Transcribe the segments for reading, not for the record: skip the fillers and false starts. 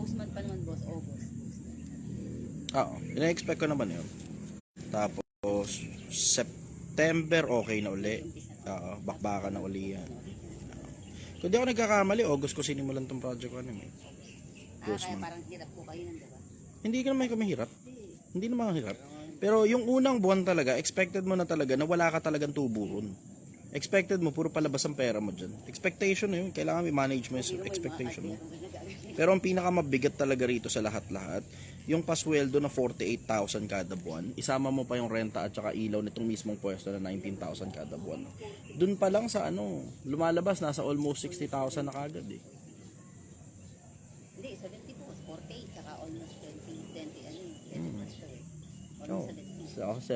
Close month pa naman, boss. August. Oo, ina-expect ko naman yun. Tapos, September okay na uli. Bakbakan na uli yan. Kung di ako nagkakamali, August ko sinimulan tong project ko. Kaya parang hirap po kayo nun, diba? Hindi naman kami hirap. Hindi naman hirap. Pero yung unang buwan talaga, expected mo na talaga na wala ka talagang tubo ron. Expected mo, puro palabas ang pera mo dyan. Expectation na yun. Kailangan i-manage mo yung expectation mo. Pero ang pinakamabigat talaga rito sa lahat-lahat, yung pasweldo na 48,000 kada buwan, isama mo pa yung renta at saka ilaw nitong mismong pwesto na 19,000 kada buwan. Dun pa lang sa lumalabas, nasa almost 60,000 na kagad eh. Hindi, 70 po. 48, saka almost 20, 20 plus to eh.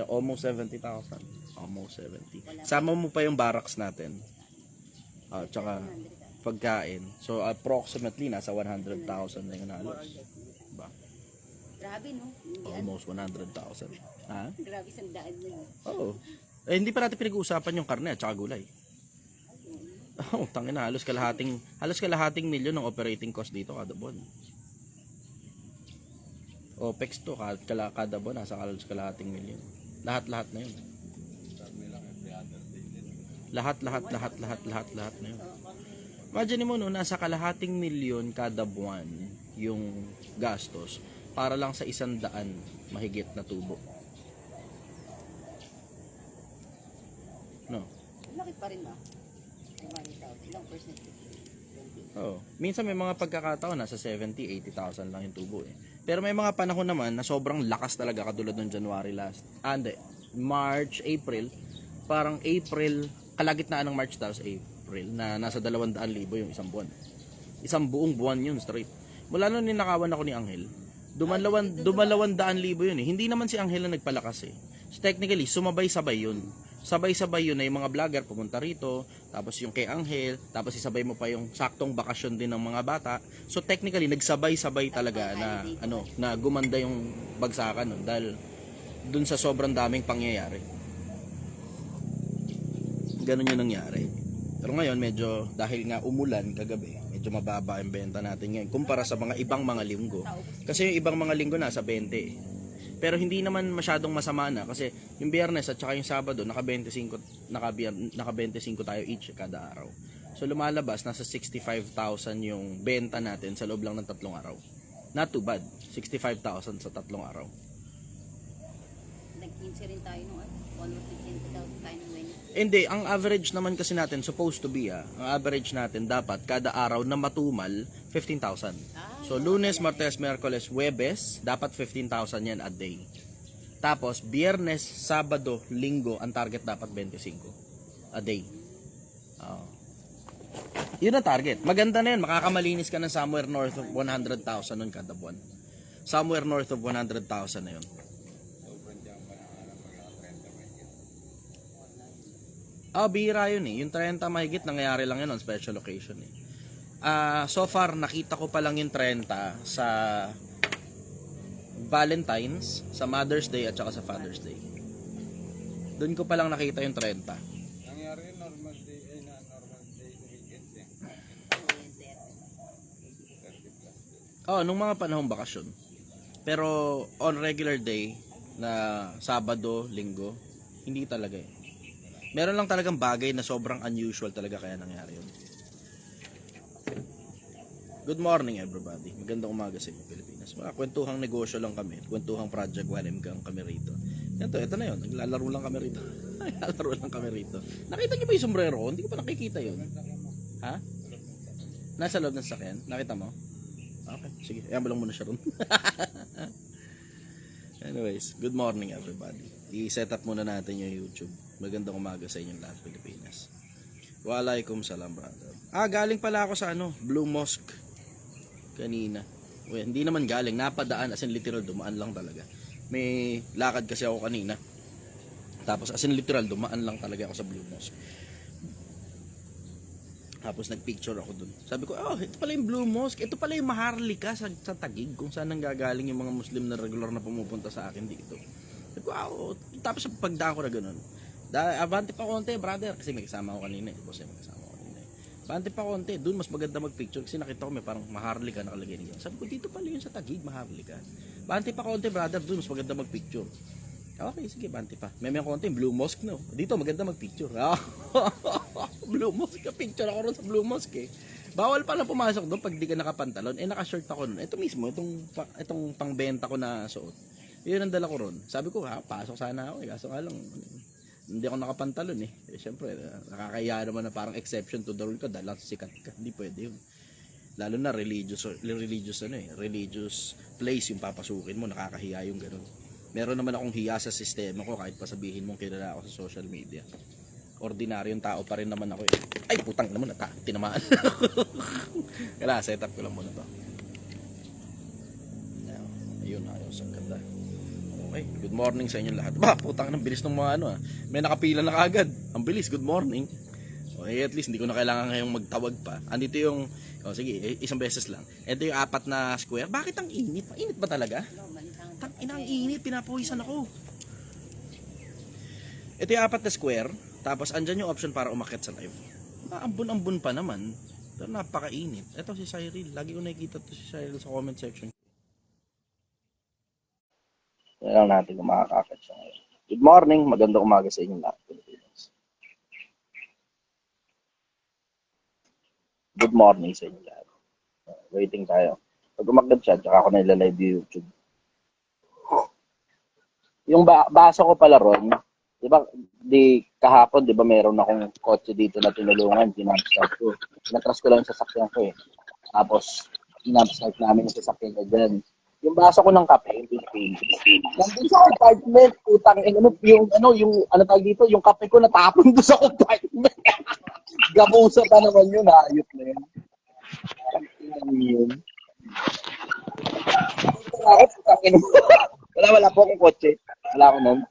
Almost 70,000. Almost 70. Sama mo pa yung barracks natin. Tsaka pagkain. So approximately nasa 100,000 na yung halos. Diba? Grabe, no? Almost 100,000. Ha? Grabe, sandaan na yun. Oo. Hindi pa natin pinag-uusapan yung karne at saka gulay. Tangina, halos kalahating milyon ng operating cost dito kada buwan. OPEX to kada buwan nasa halos kalahating milyon. Lahat na yun. Lahat na yun. Imagine mo nasa kalahating milyon kada buwan yung gastos para lang sa 100 mahigit na tubo. No. Laki pa rin ba? Ilang percent? Oo. Minsan may mga pagkakataon nasa 70,000-80,000 lang yung tubo eh. Pero may mga panahon naman na sobrang lakas talaga katulad ng January last. March, April. Parang April, kalagitnaan ng March tapos April na nasa 200,000 yung isang buwan. Isang buong buwan yun straight. Mula nung ninakawan ako ni Angel, dumalawan 200,000 yun eh. Hindi naman si Angel na nagpalakas eh. So technically, sumabay-sabay yun. Sabay-sabay yun na yung mga vlogger pumunta rito, tapos yung kay Angel, tapos isabay mo pa yung saktong bakasyon din ng mga bata. So technically, nagsabay-sabay talaga na gumanda yung bagsakan nun dahil dun sa sobrang daming pangyayari. Ganun yung nangyari. Pero ngayon, medyo dahil nga umulan kagabi, medyo mababa ang benta natin ngayon kumpara sa mga ibang mga linggo. Kasi yung ibang mga linggo nasa 20. Pero hindi naman masyadong masama na kasi yung Biyernes at saka yung Sabado naka-25 tayo each kada araw. So lumalabas nasa 65,000 yung benta natin sa loob lang ng 3 araw. Not too bad. 65,000 sa 3 araw. Nag-15 rin tayo nung 120,000 tayo ng Wednesday. Hindi, ang average naman kasi natin supposed to be ang average natin dapat kada araw na matumal 15,000. So Lunes, Martes, Miyerkules, Huwebes dapat 15,000 yan a day. Tapos Biyernes, Sabado, Linggo ang target dapat 25 a day. Yun ang target. Maganda na yun, makakamalinis ka ng somewhere north of 100,000 nun kada buwan. Somewhere north of 100,000 na yun. Bihira yun eh. Yung 30 mahigit, nangyayari lang yun on special occasion eh. So far, nakita ko pa lang yung 30 sa Valentine's, sa Mother's Day at saka sa Father's Day. Doon ko pa lang nakita yung 30. Nangyari yun, normal day weekends eh. Nung mga panahong bakasyon. Pero on regular day na Sabado, Linggo, hindi talaga eh. Meron lang talagang bagay na sobrang unusual talaga kaya nangyari yun. Good morning everybody. Magandang umaga sa inyo Pilipinas. Mga kwentuhang negosyo lang kami. Kwentuhang project walimgang kami rito. Ito na yun. Naglalaro lang kami rito. Nakita niyo ba yung sombrero ko? Hindi ko pa nakikita yun. Ha? Nasa loob ng sakyan? Nakita mo? Okay. Sige. Ayan mo lang muna siya ron. Anyways, good morning everybody. I-set up muna natin yung YouTube. Magandang umaga sa inyong lahat Pilipinas. Walaikum salam brother. Galing pala ako sa Blue Mosque kanina. Hindi naman galing, napadaan as in literal dumaan lang talaga. May lakad kasi ako kanina. Tapos as in literal dumaan lang talaga ako sa Blue Mosque. Tapos nagpicture ako dun. Sabi ko, ito pala yung Blue Mosque. Ito pala yung Maharlika sa Taguig kung saan nanggagaling yung mga Muslim na regular na pumupunta sa akin dito. Sabi ko, tapos pagdaan ko na ganun. Abante pa konti brother kasi may kasama ko kanina. Kasi may kasama ko kanina. Bante pa konti, doon mas maganda magpicture kasi nakita ko may parang Maharlika nakalagay niya. Sabi ko dito pala yun sa Taguig, Maharlika. Bante pa konti brother, doon mas maganda magpicture. Okay, sige, bante pa. May konti, Blue Mosque no. Dito maganda magpicture. Blue Mosque, picture ako ron sa Blue Mosque eh. Bawal pa na pumasok doon pag di ka nakapantalon. Naka-shirt ako noon. Ito mismo, itong pangbenta ko na suot. Yun ang dala ko ron. Sabi ko, pasok sana ako eh. Kaso nga lang, hindi ako nakapantalon eh. Siyempre, nakakaya naman na parang exception to the rule ka dahil sikat ka. Hindi pwede yun. Lalo na religious place yung papasukin mo, nakakahiya yung gano'n. Meron naman akong hiya sa sistema ko kahit pa sabihin mong kilala ako sa social media. Ordinaryong tao pa rin naman ako eh. Ay, putang naman, tinamaan. Kaya set up ko lang muna to. Ayun, ayos, ang ganda. Okay, good morning sa inyo lahat. Putang ng bilis ng mga may nakapila na kaagad. Ang bilis, good morning. Okay, at least hindi ko na kailangan ngayong magtawag pa. Andito yung, sige, isang beses lang. Ito yung 4 na square. Bakit ang init? Init ba talaga? Ang init, pinapuwisan ako. Ito yung 4 na square. Tapos andyan yung option para umakyat sa live. Ambon-ambon pa naman. Pero napakainit. Ito si Cyril. Lagi ko nakikita to si Cyril sa comment section. Yan lang natin kung makakakat siya ngayon. Good morning. Magandang umaga sa inyo lahat. Good morning sa inyo lahat. Waiting tayo. Pag umakyat siya, tsaka ako na ilalive yung YouTube. Yung baso ko pala ron, kahapon, di ba meron akong kotse dito na tinulungan, kinamstart ko. Pinatras ko lang yung sasakyan ko eh. Tapos, kinamstart namin yung sasakyan ko dyan. Yung baso ko ng kape, yung Philippines. Nandun sa compartment, yung kape ko natapon doon sa compartment. Gabusa pa naman yun, hayop na yun. Wala po akong kotse. Wala ako nun.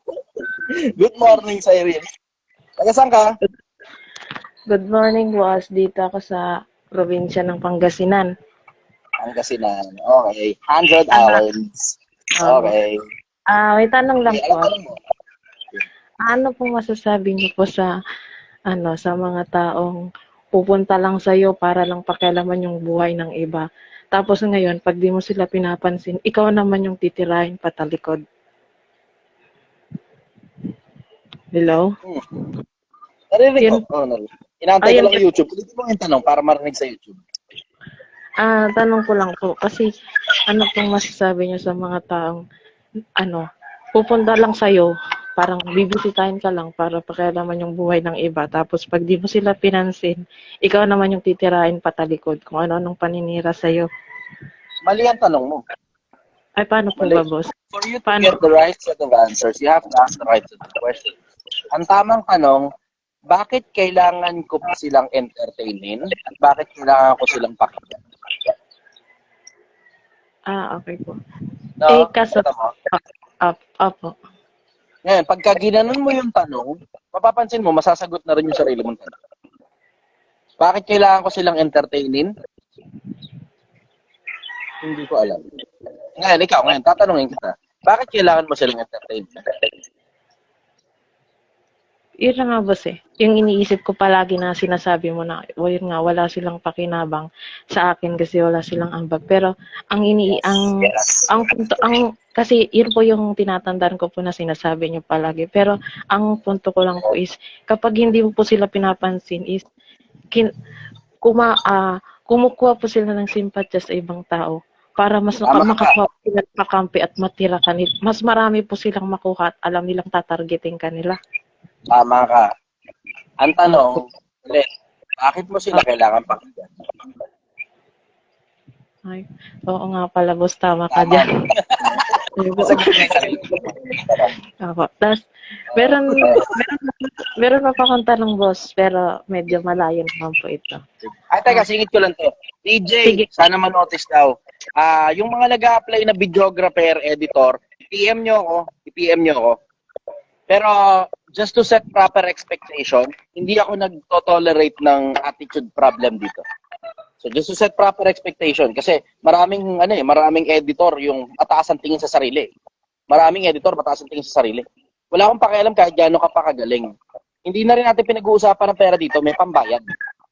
Good morning, Cyril. Taga saan ka? Good morning, boss. Dito ako sa probinsya ng Pangasinan. Pangasinan. Okay. 100 hours. Okay. May tanong lang po. Tanong mo. Ano po masasabi niyo po sa sa mga taong pupunta lang sa iyo para lang pakialaman yung buhay ng iba? Tapos ngayon, pag di mo sila pinapansin, ikaw naman yung titirahin patalikod. Hello? Narinig ko. Inaantay ko lang yung YouTube. Pwede mo yung tanong para marinig sa YouTube. Tanong ko lang po. Kasi ano pong masasabi niyo sa mga taong pupunta lang sa'yo, parang bibisitahin ka lang para pakialaman yung buhay ng iba. Tapos pag di mo sila pinansin, ikaw naman yung titirahin patalikod kung ano-anong paninira sa'yo. Mali ang tanong mo. Ay, paano po ba, boss? For you to get the right set of answers, you have to ask the right set of questions. Ang tamang tanong, bakit kailangan ko pa silang entertainin at bakit kailangan ko silang pakinggan? Okay po. No, Kaso, opo. Ngayon, pagka ginanon mo yung tanong, mapapansin mo, masasagot na rin yung sarili mong tanong. Bakit kailangan ko silang entertainin? Hindi ko alam. Ngayon, tatanungin kita. Bakit kailangan mo silang entertain? Yun na nga, boss eh. Yung iniisip ko palagi na sinasabi mo na, yun nga, wala silang pakinabang sa akin kasi wala silang ambag. Pero, kasi yun po yung tinatandaan ko po na sinasabi niyo palagi. Pero, ang punto ko lang po is, kapag hindi mo po sila pinapansin is, kumukuha po sila ng simpatya sa ibang tao para mas makakuha sila ng kakampi at matira kanila. Mas marami po silang makuha at alam nilang tatargeting kanila. Tama ka. Ang tanong, ulit, bakit mo sila kailangan pakinggan? Ay, oo nga pala, boss, tama ka dyan. Tapos, meron pa akong tanong, boss, pero medyo malayo naman po ito. Ay, teka, singit ko lang to. DJ, sana manotice daw. Yung mga nag-a-apply na videographer, editor, i-PM nyo ako. Pero, just to set proper expectation, hindi ako nag-tolerate ng attitude problem dito. So, just to set proper expectation, kasi maraming editor yung mataas ang tingin sa sarili. Maraming editor mataas ang tingin sa sarili. Wala akong pakialam kahit gaano ka pa kagaling. Hindi na rin natin pinag-uusapan ng pera dito, may pambayad.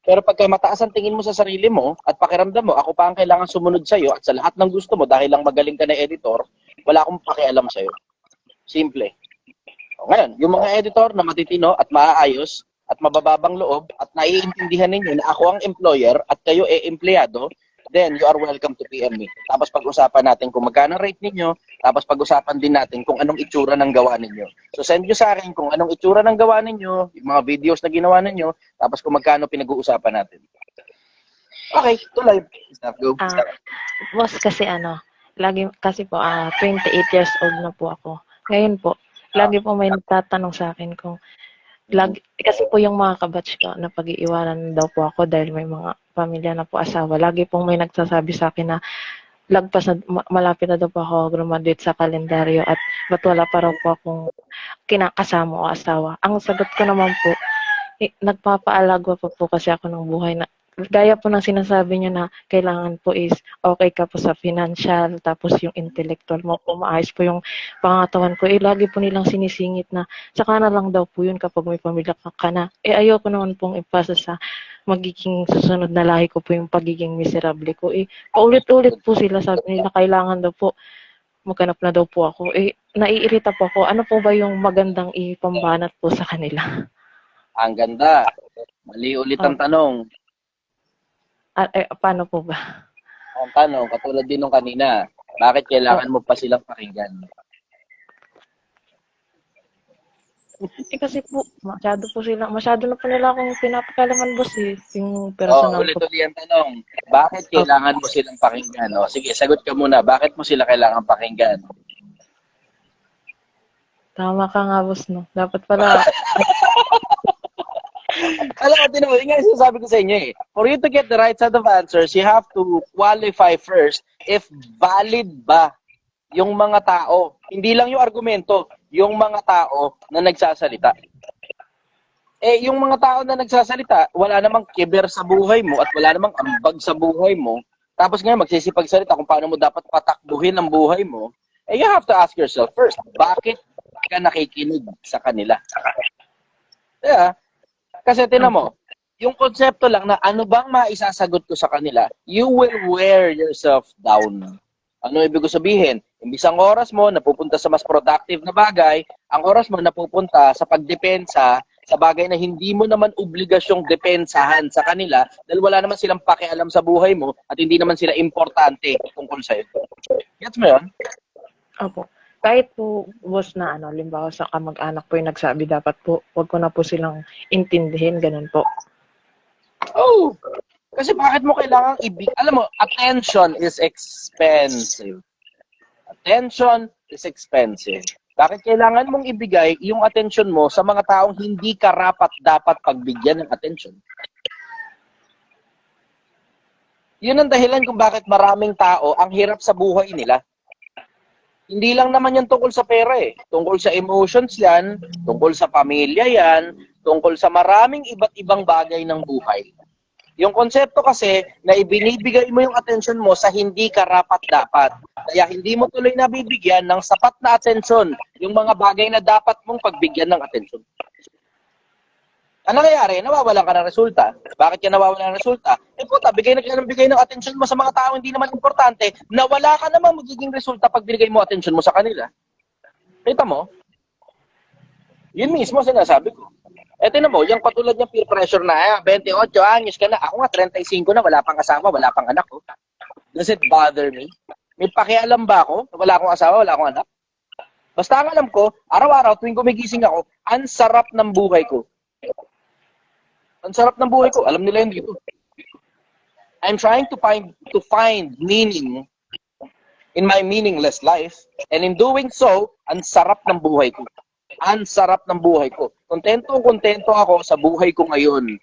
Pero pagka mataas ang tingin mo sa sarili mo at pakiramdam mo, ako pa ang kailangan sumunod sa'yo at sa lahat ng gusto mo dahil lang magaling ka na editor, wala akong pakialam sa'yo. Simple. O, ngayon, yung mga editor na matitino at maaayos at mabababang loob at naiintindihan ninyo na ako ang employer at kayo empleyado, then you are welcome to PM me. Tapos pag-usapan natin kung magkano rate ninyo, tapos pag-usapan din natin kung anong itsura ng gawa ninyo. So send nyo sa akin kung anong itsura ng gawa ninyo, yung mga videos na ginawa ninyo, tapos kung magkano pinag-uusapan natin. Okay, tuloy. Start, go. Boss, kasi lagi kasi po 28 years old na po ako. Ngayon po, lagi po may nagtatanong sa akin kung kasi po yung mga kabatch ko na pag-iiwanan daw po ako dahil may mga pamilya na po asawa. Lagi pong may nagsasabi sa akin na lagpas na malapit na daw po ako graduate sa kalendaryo at ba't wala pa raw po akong kinakasama o asawa. Ang sagot ko naman po, nagpapaalagwa pa po kasi ako ng buhay na gaya po ng sinasabi niyo na kailangan po is okay ka po sa financial, tapos yung intellectual mo po, maayos po yung pangatawan ko. Lagi po nilang sinisingit na saka na lang daw po yun kapag may pamilya ka na. Ayoko naman pong ipasa sa magiging susunod na lahi ko po yung pagiging miserable ko. Paulit-ulit po sila sabi nila kailangan daw po maghanap na daw po ako. Naiirita po ako. Ano po ba yung magandang ipambanat po sa kanila? Ang ganda. Mali ulit ang tanong. Paano po ba? Ang tanong, katulad din nung kanina, bakit kailangan mo pa silang pakinggan? Kasi po, masyado na po nila akong pinapakalaman, boss, yung personal ko. Ulit-ulit ang tanong, bakit kailangan mo silang pakinggan? Sige, sagot ka muna, bakit mo sila kailangan pakinggan? Tama ka nga, boss, no? Dapat pala, Alam mo, tinawag, yung sinasabi ko sa inyo for you to get the right set of answers, you have to qualify first if valid ba yung mga tao. Hindi lang yung argumento, yung mga tao na nagsasalita. Yung mga tao na nagsasalita, wala namang kiber sa buhay mo at wala namang ambag sa buhay mo. Tapos ngayon, magsisipagsalita kung paano mo dapat patakbuhin ang buhay mo. You have to ask yourself first, bakit ka nakikinig sa kanila? Yeah. Kasi tinan mo, yung konsepto lang na ano bang maisasagot ko sa kanila, you will wear yourself down. Ano ibig ko sabihin? Imbis ang oras mo napupunta sa mas productive na bagay, ang oras mo napupunta sa pagdepensa sa bagay na hindi mo naman obligasyong depensahan sa kanila dahil wala naman silang pakialam sa buhay mo at hindi naman sila importante tungkol sa'yo. Gets mo yun? opo. Kahit po, boss, na limbawa sa kamag-anak po yung nagsabi, dapat po, wag ko na po silang intindihin, ganun po. Kasi bakit mo kailangan alam mo, attention is expensive. Attention is expensive. Bakit kailangan mong ibigay yung attention mo sa mga taong hindi karapat-dapat pagbigyan ng attention? Yun ang dahilan kung bakit maraming tao ang hirap sa buhay nila. Hindi lang naman yan tungkol sa pera Tungkol sa emotions yan, tungkol sa pamilya yan, tungkol sa maraming iba't ibang bagay ng buhay. Yung konsepto kasi na ibinibigay mo yung attention mo sa hindi karapat-dapat. Kaya hindi mo tuloy nabibigyan ng sapat na attention yung mga bagay na dapat mong pagbigyan ng attention. Ano nangyayari? Nawawalan ka ng resulta. Bakit ka nawawalan ng resulta? Puta, bigay ng attention mo sa mga tao hindi naman importante, na wala ka namang magiging resulta pag binigay mo attention mo sa kanila. Kita mo? Yun mismo sinasabi ko. Tinan mo, yung katulad ng peer pressure na, 28 anyos ka na, ako nga 35 na, wala pang asawa, wala pang anak ko. Does it bother me? May pakialam ba ako? Wala akong asawa, wala akong anak? Basta ang alam ko, araw-araw tuwing gumigising ako, ang sarap ng buhay ko. Ang sarap ng buhay ko. Alam nila yun dito. I'm trying to find meaning in my meaningless life. And in doing so, ang sarap ng buhay ko. Ang sarap ng buhay ko. Kontento ako sa buhay ko ngayon.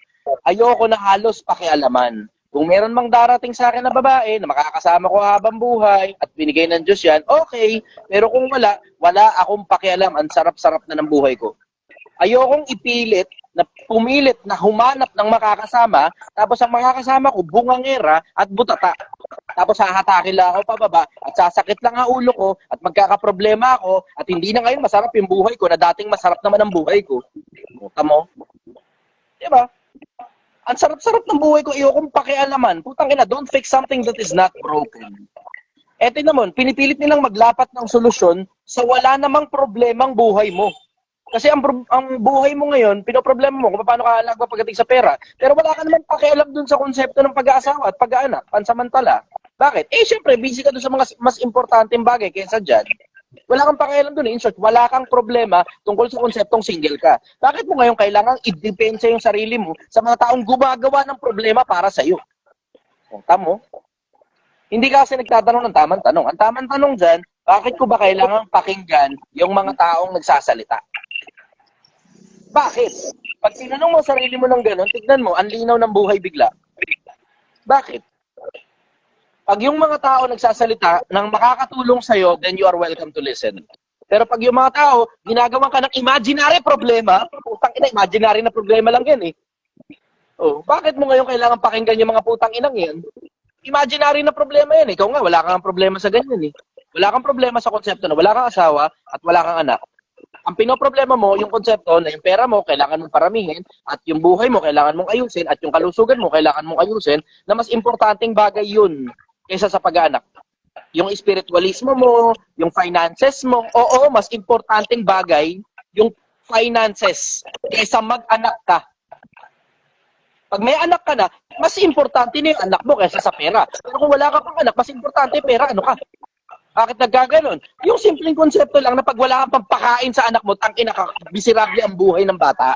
Ayoko na halos pakialaman. Kung meron mang darating sa akin na babae na makakasama ko habang buhay at binigay ng Diyos yan, okay. Pero kung wala akong pakialam. Ang sarap-sarap na ng buhay ko. Ayokong ipilit na pumilit na humanap ng makakasama, tapos ang makakasama ko, bungangera at butata. Tapos hahatakin lang ako pababa at sasakit lang ang ulo ko at magkakaproblema ako at hindi na ngayon masarap yung buhay ko na dating masarap naman ang buhay ko. Buta mo? Diba? Ang sarap-sarap ng buhay ko, ayokong pakialaman. Putang ina, don't fix something that is not broken. Eto naman, pinipilit nilang maglapat ng solusyon sa wala namang problemang buhay mo. Kasi ang buhay mo ngayon, pinoproblema mo kung paano ka alagwa pagdating sa pera. Pero wala ka naman pakialam dun sa konsepto ng pag-aasawa at pag-aanak, pansamantala. Bakit? Syempre, busy ka dun sa mga mas importanteng bagay kaysa dyan. Wala kang pakialam dun. In short, wala kang problema tungkol sa konseptong single ka. Bakit mo ngayon kailangan i-depensa yung sarili mo sa mga taong gumagawa ng problema para sa'yo? Tamo? Hindi ka kasi nagtatanong ng tamang tanong. Ang tamang tanong dyan, bakit ko ba kailangan pakinggan yung mga taong nagsasalita? Bakit? Pag tinanong mo sarili mo ng gano'n, tignan mo, ang linaw ng buhay bigla. Bakit? Pag yung mga tao nagsasalita ng makakatulong sa'yo, then you are welcome to listen. Pero pag yung mga tao, ginagawa ka ng imaginary problema, putang ina, imaginary na problema lang yan eh. Oh, bakit mo ngayon kailangan pakinggan yung mga putang inang yan? Imaginary na problema yan eh. Ikaw nga, wala kang problema sa ganyan eh. Wala kang problema sa konsepto na wala kang asawa at wala kang anak. Ang pinoproblema mo, yung konsepto na yung pera mo, kailangan mong paramihin, at yung buhay mo, kailangan mong ayusin, at yung kalusugan mo, kailangan mong ayusin, na mas importanteng bagay yun kaysa sa pag-anak. Yung spiritualismo mo, yung finances mo, oo, mas importanteng bagay yung finances kaysa mag-anak ka. Pag may anak ka na, mas importante na yung anak mo kaysa sa pera. Pero kung wala ka pang anak, mas importante pera, ano ka? Bakit nagkaganon? Yung simpleng konsepto lang na pag wala kang pampakain sa anak mo, tangina ka, miserable ang buhay ng bata.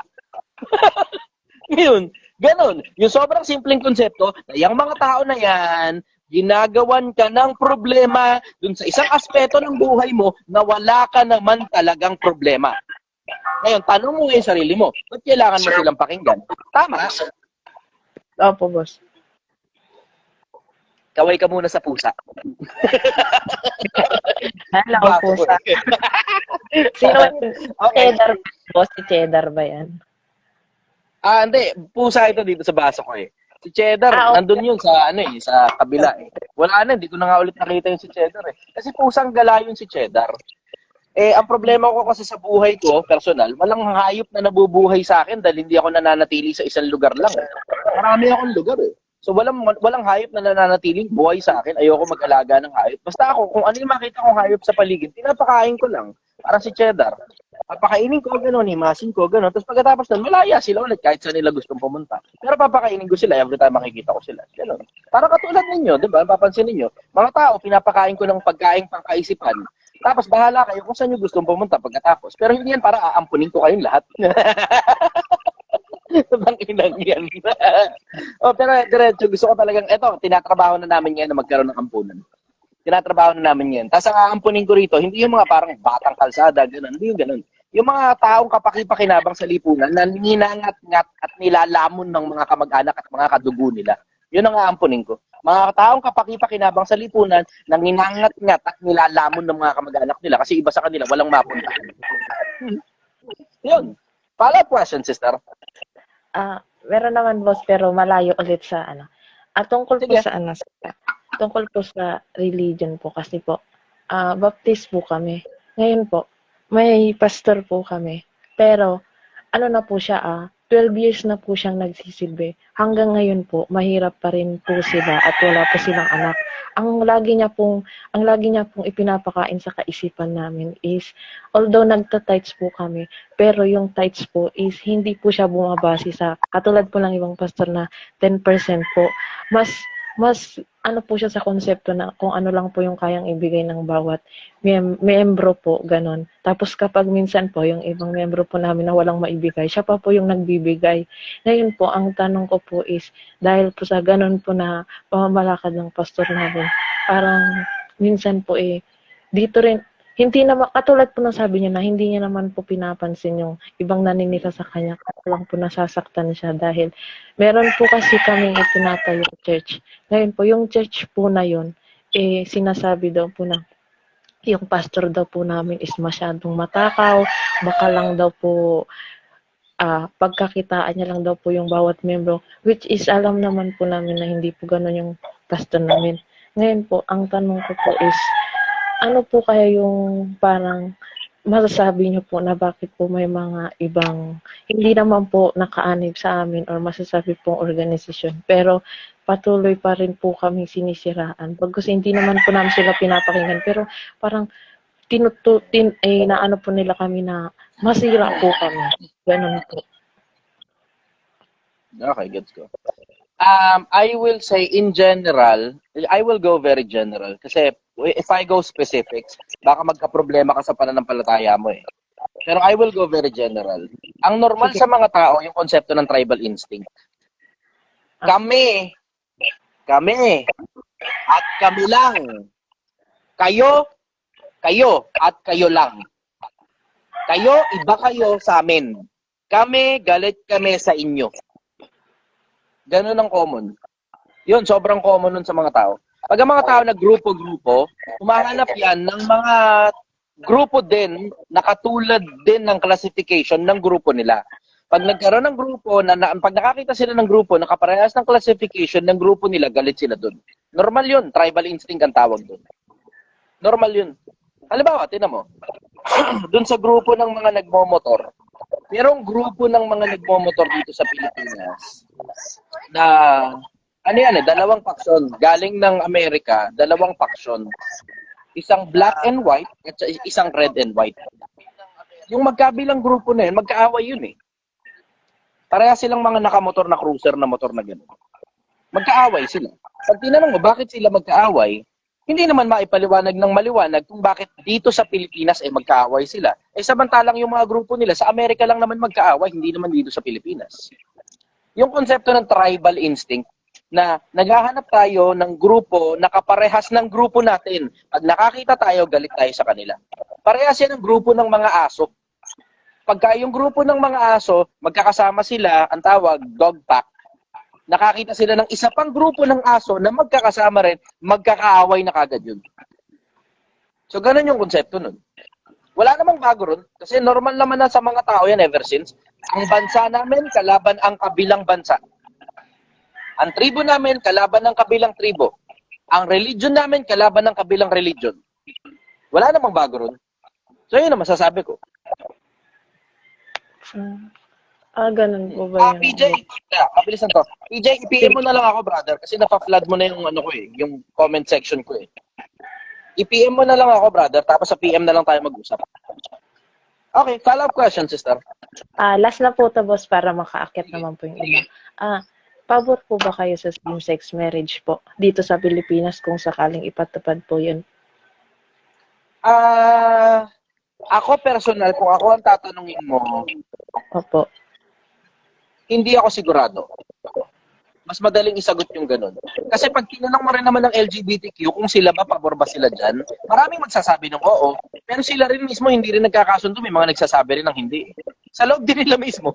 Ngayon, ganon. Yung sobrang simpleng konsepto, na yung mga tao na yan, ginagawan ka ng problema dun sa isang aspeto ng buhay mo na wala ka naman talagang problema. Ngayon, tanong mo yung sarili mo, ba't kailangan mo silang pakinggan? Tama. Opo, boss. Kaway ka muna sa pusa. Hello, pusa. Sino yung Okay. Cheddar? Boss, si Cheddar ba yan? Hindi. Pusa ito dito sa baso ko eh. Si Cheddar, okay. nandun yun sa, sa kabila eh. Wala na, hindi ko na nga ulit nakita yung si Cheddar eh. Kasi pusang gala yun si Cheddar. Ang problema ko kasi sa buhay ko, personal, walang hayop na nabubuhay sa akin dahil hindi ako nananatili sa isang lugar lang. Marami akong lugar eh. So walang hayop na nananatiling buhay sa akin. Ayoko mag-alaga ng hayop. Basta ako, kung ano yung makita kong hayop sa paligid, pinapakain ko lang. Parang si Cheddar. Papakainin ko, gano'n, himasin ko, gano'n. Tapos pagkatapos nun, malaya sila ulit kahit saan nila gustong pumunta. Pero papakainin ko sila every time makikita ko sila. Gano'n. Parang katulad ninyo, di ba? Papansin ninyo, mga tao, pinapakain ko ng pagkain pangkaisipan. Tapos bahala kayo kung saan nyo gustong pumunta pagkatapos. Pero hindi yan para aampunin ko kayong lahat. Bang inang yan. Pero diretso, gusto ko talagang, eto, tinatrabaho na namin ngayon na magkaroon ng ampunan. Tinatrabaho na namin yan. Tapos ang aampunin ko rito, hindi yung mga parang batang kalsada, gano'n. Hindi yung gano'n. Yung mga taong kapaki-pakinabang sa lipunan na ninangat-ngat at nilalamon ng mga kamag-anak at mga kadugo nila. Yun ang aampunin ko. Mga taong kapaki-pakinabang sa lipunan na ninangat-ngat at nilalamon ng mga kamag-anak nila kasi iba sa kanila, walang mapuntahan. Yun. Follow-up question, sister. Meron naman, boss, pero malayo ulit sa ano. Tungkol po sa ano, tungkol po sa religion po kasi po, baptist po kami. Ngayon po, may pastor po kami. Pero, ano na po siya, 12 years na po siyang nagsisilbi. Hanggang ngayon po, mahirap pa rin po sila at wala po silang anak. Ang lagi niya pong ipinapakain sa kaisipan namin is, although nagta-tithes po kami, pero yung tithes po is hindi po siya bumabase sa, katulad po ng ibang pastor na 10% po. Mas ano po siya sa konsepto na kung ano lang po yung kayang ibigay ng bawat membro po, ganon. Tapos kapag minsan po, yung ibang membro po namin na walang maibigay, siya pa po yung nagbibigay. Ngayon po, ang tanong ko po is, dahil po sa ganon po na pamamalakad ng pastor namin, parang minsan po dito rin, hindi naman, katulad po ng sabi niya na hindi niya naman po pinapansin yung ibang naninira sa kanya, kasi lang po nasasaktan siya dahil meron po kasi kaming itinatayong church. Ngayon po, yung church po na yun, sinasabi daw po na yung pastor daw po namin is masyadong matakaw, baka lang daw po pagkakitaan niya lang daw po yung bawat membro, which is alam naman po namin na hindi po gano'n yung pastor namin. Ngayon po, ang tanong ko po is, ano po kaya yung parang masasabi niyo po na bakit po may mga ibang hindi naman po nakaanib sa amin or masasabi pong organisasyon, pero patuloy pa rin po kaming sinisiraan. Bagkus hindi naman po namin sila pinapakinggan, pero parang naano po nila kami na masira po kami. Ganun po. Okay, gets ko. I will say in general, I will go very general. Kasi if I go specifics, baka magka-problema ka sa pananampalataya mo eh. Pero I will go very general. Ang normal sa mga tao, yung konsepto ng tribal instinct. Kami, at kami lang. Kayo, at kayo lang. Kayo, iba kayo sa amin. Kami, galit kami sa inyo. Ganun ang common. Yun, sobrang common nun sa mga tao. Pag ang mga tao naggrupo-grupo, humahanap yan ng mga grupo din na katulad din ng classification ng grupo nila. Pag nagkaroon ng grupo, pag nakakita sila ng grupo na kaparehas ng classification ng grupo nila, galit sila dun. Normal yun. Tribal instinct ang tawag dun. Normal yun. Halimbawa, tinan mo, dun sa grupo ng mga nagmomotor, merong grupo ng mga nagmomotor dito sa Pilipinas na, ano yan dalawang faction. Galing ng Amerika, dalawang faction. Isang black and white at isang red and white. Yung magkabilang grupo na yun, magkaaway yun eh. Pareha silang mga nakamotor na cruiser na motor na gano'n. Magkaaway sila. Pag tinanong mo, bakit sila magkaaway? Hindi naman maipaliwanag ng maliwanag kung bakit dito sa Pilipinas magkaaway sila. Samantalang yung mga grupo nila, sa Amerika lang naman magkaaway, hindi naman dito sa Pilipinas. Yung konsepto ng tribal instinct, na naghahanap tayo ng grupo na kaparehas ng grupo natin. Pag nakakita tayo, galit tayo sa kanila. Parehas yan ng grupo ng mga aso. Pagka yung grupo ng mga aso, magkakasama sila, ang tawag, dog pack. Nakakita sila ng isa pang grupo ng aso na magkakasama rin, magkakaaway na kagad yun. So, ganun yung konsepto nun. Wala namang bago ron, kasi normal naman na sa mga tao yan ever since. Ang bansa namin, kalaban ang kabilang bansa. Ang tribo namin, kalaban ng kabilang tribo. Ang religion namin, kalaban ng kabilang religion. Wala namang bago ron. So, yun ang masasabi ko. Ganun po ba yun? PJ, mabilisan to. PJ, i-PM mo na lang ako, brother, kasi napa-flood mo na yung ano ko yung comment section ko eh. I-PM mo na lang ako, brother, tapos sa PM na lang tayo mag-usap. Okay, follow-up question, sister. Last na po to, boss, para makaakit naman po yung iba. Pabor po ba kayo sa same-sex marriage po dito sa Pilipinas kung sakaling ipatupad po yun? Ako personal, kung ako ang tatanungin mo, Opo. hindi ako sigurado. Mas madaling isagot yung ganun. Kasi pag tinanong mo rin naman ng LGBTQ kung sila ba, pabor ba sila dyan, maraming magsasabi ng oo. Pero sila rin mismo hindi rin nagkakasundo. May mga nagsasabi rin ng hindi. Sa loob din nila mismo,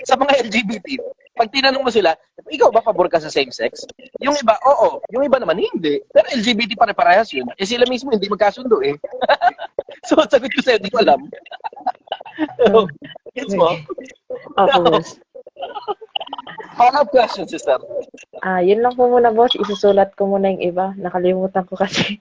sa mga LGBT, pag tinanong mo sila, ikaw ba pabor ka sa same-sex? Yung iba, oo. Yung iba naman, hindi. Pero LGBT pare-parehas yun. Sila mismo hindi magkasundo eh. So, sagot ko sa'yo, di ko alam. Gets mo? Opo, boss. Follow-up question, sister. Yun lang po muna, boss. Isusulat ko muna yung iba. Nakalimutan ko kasi.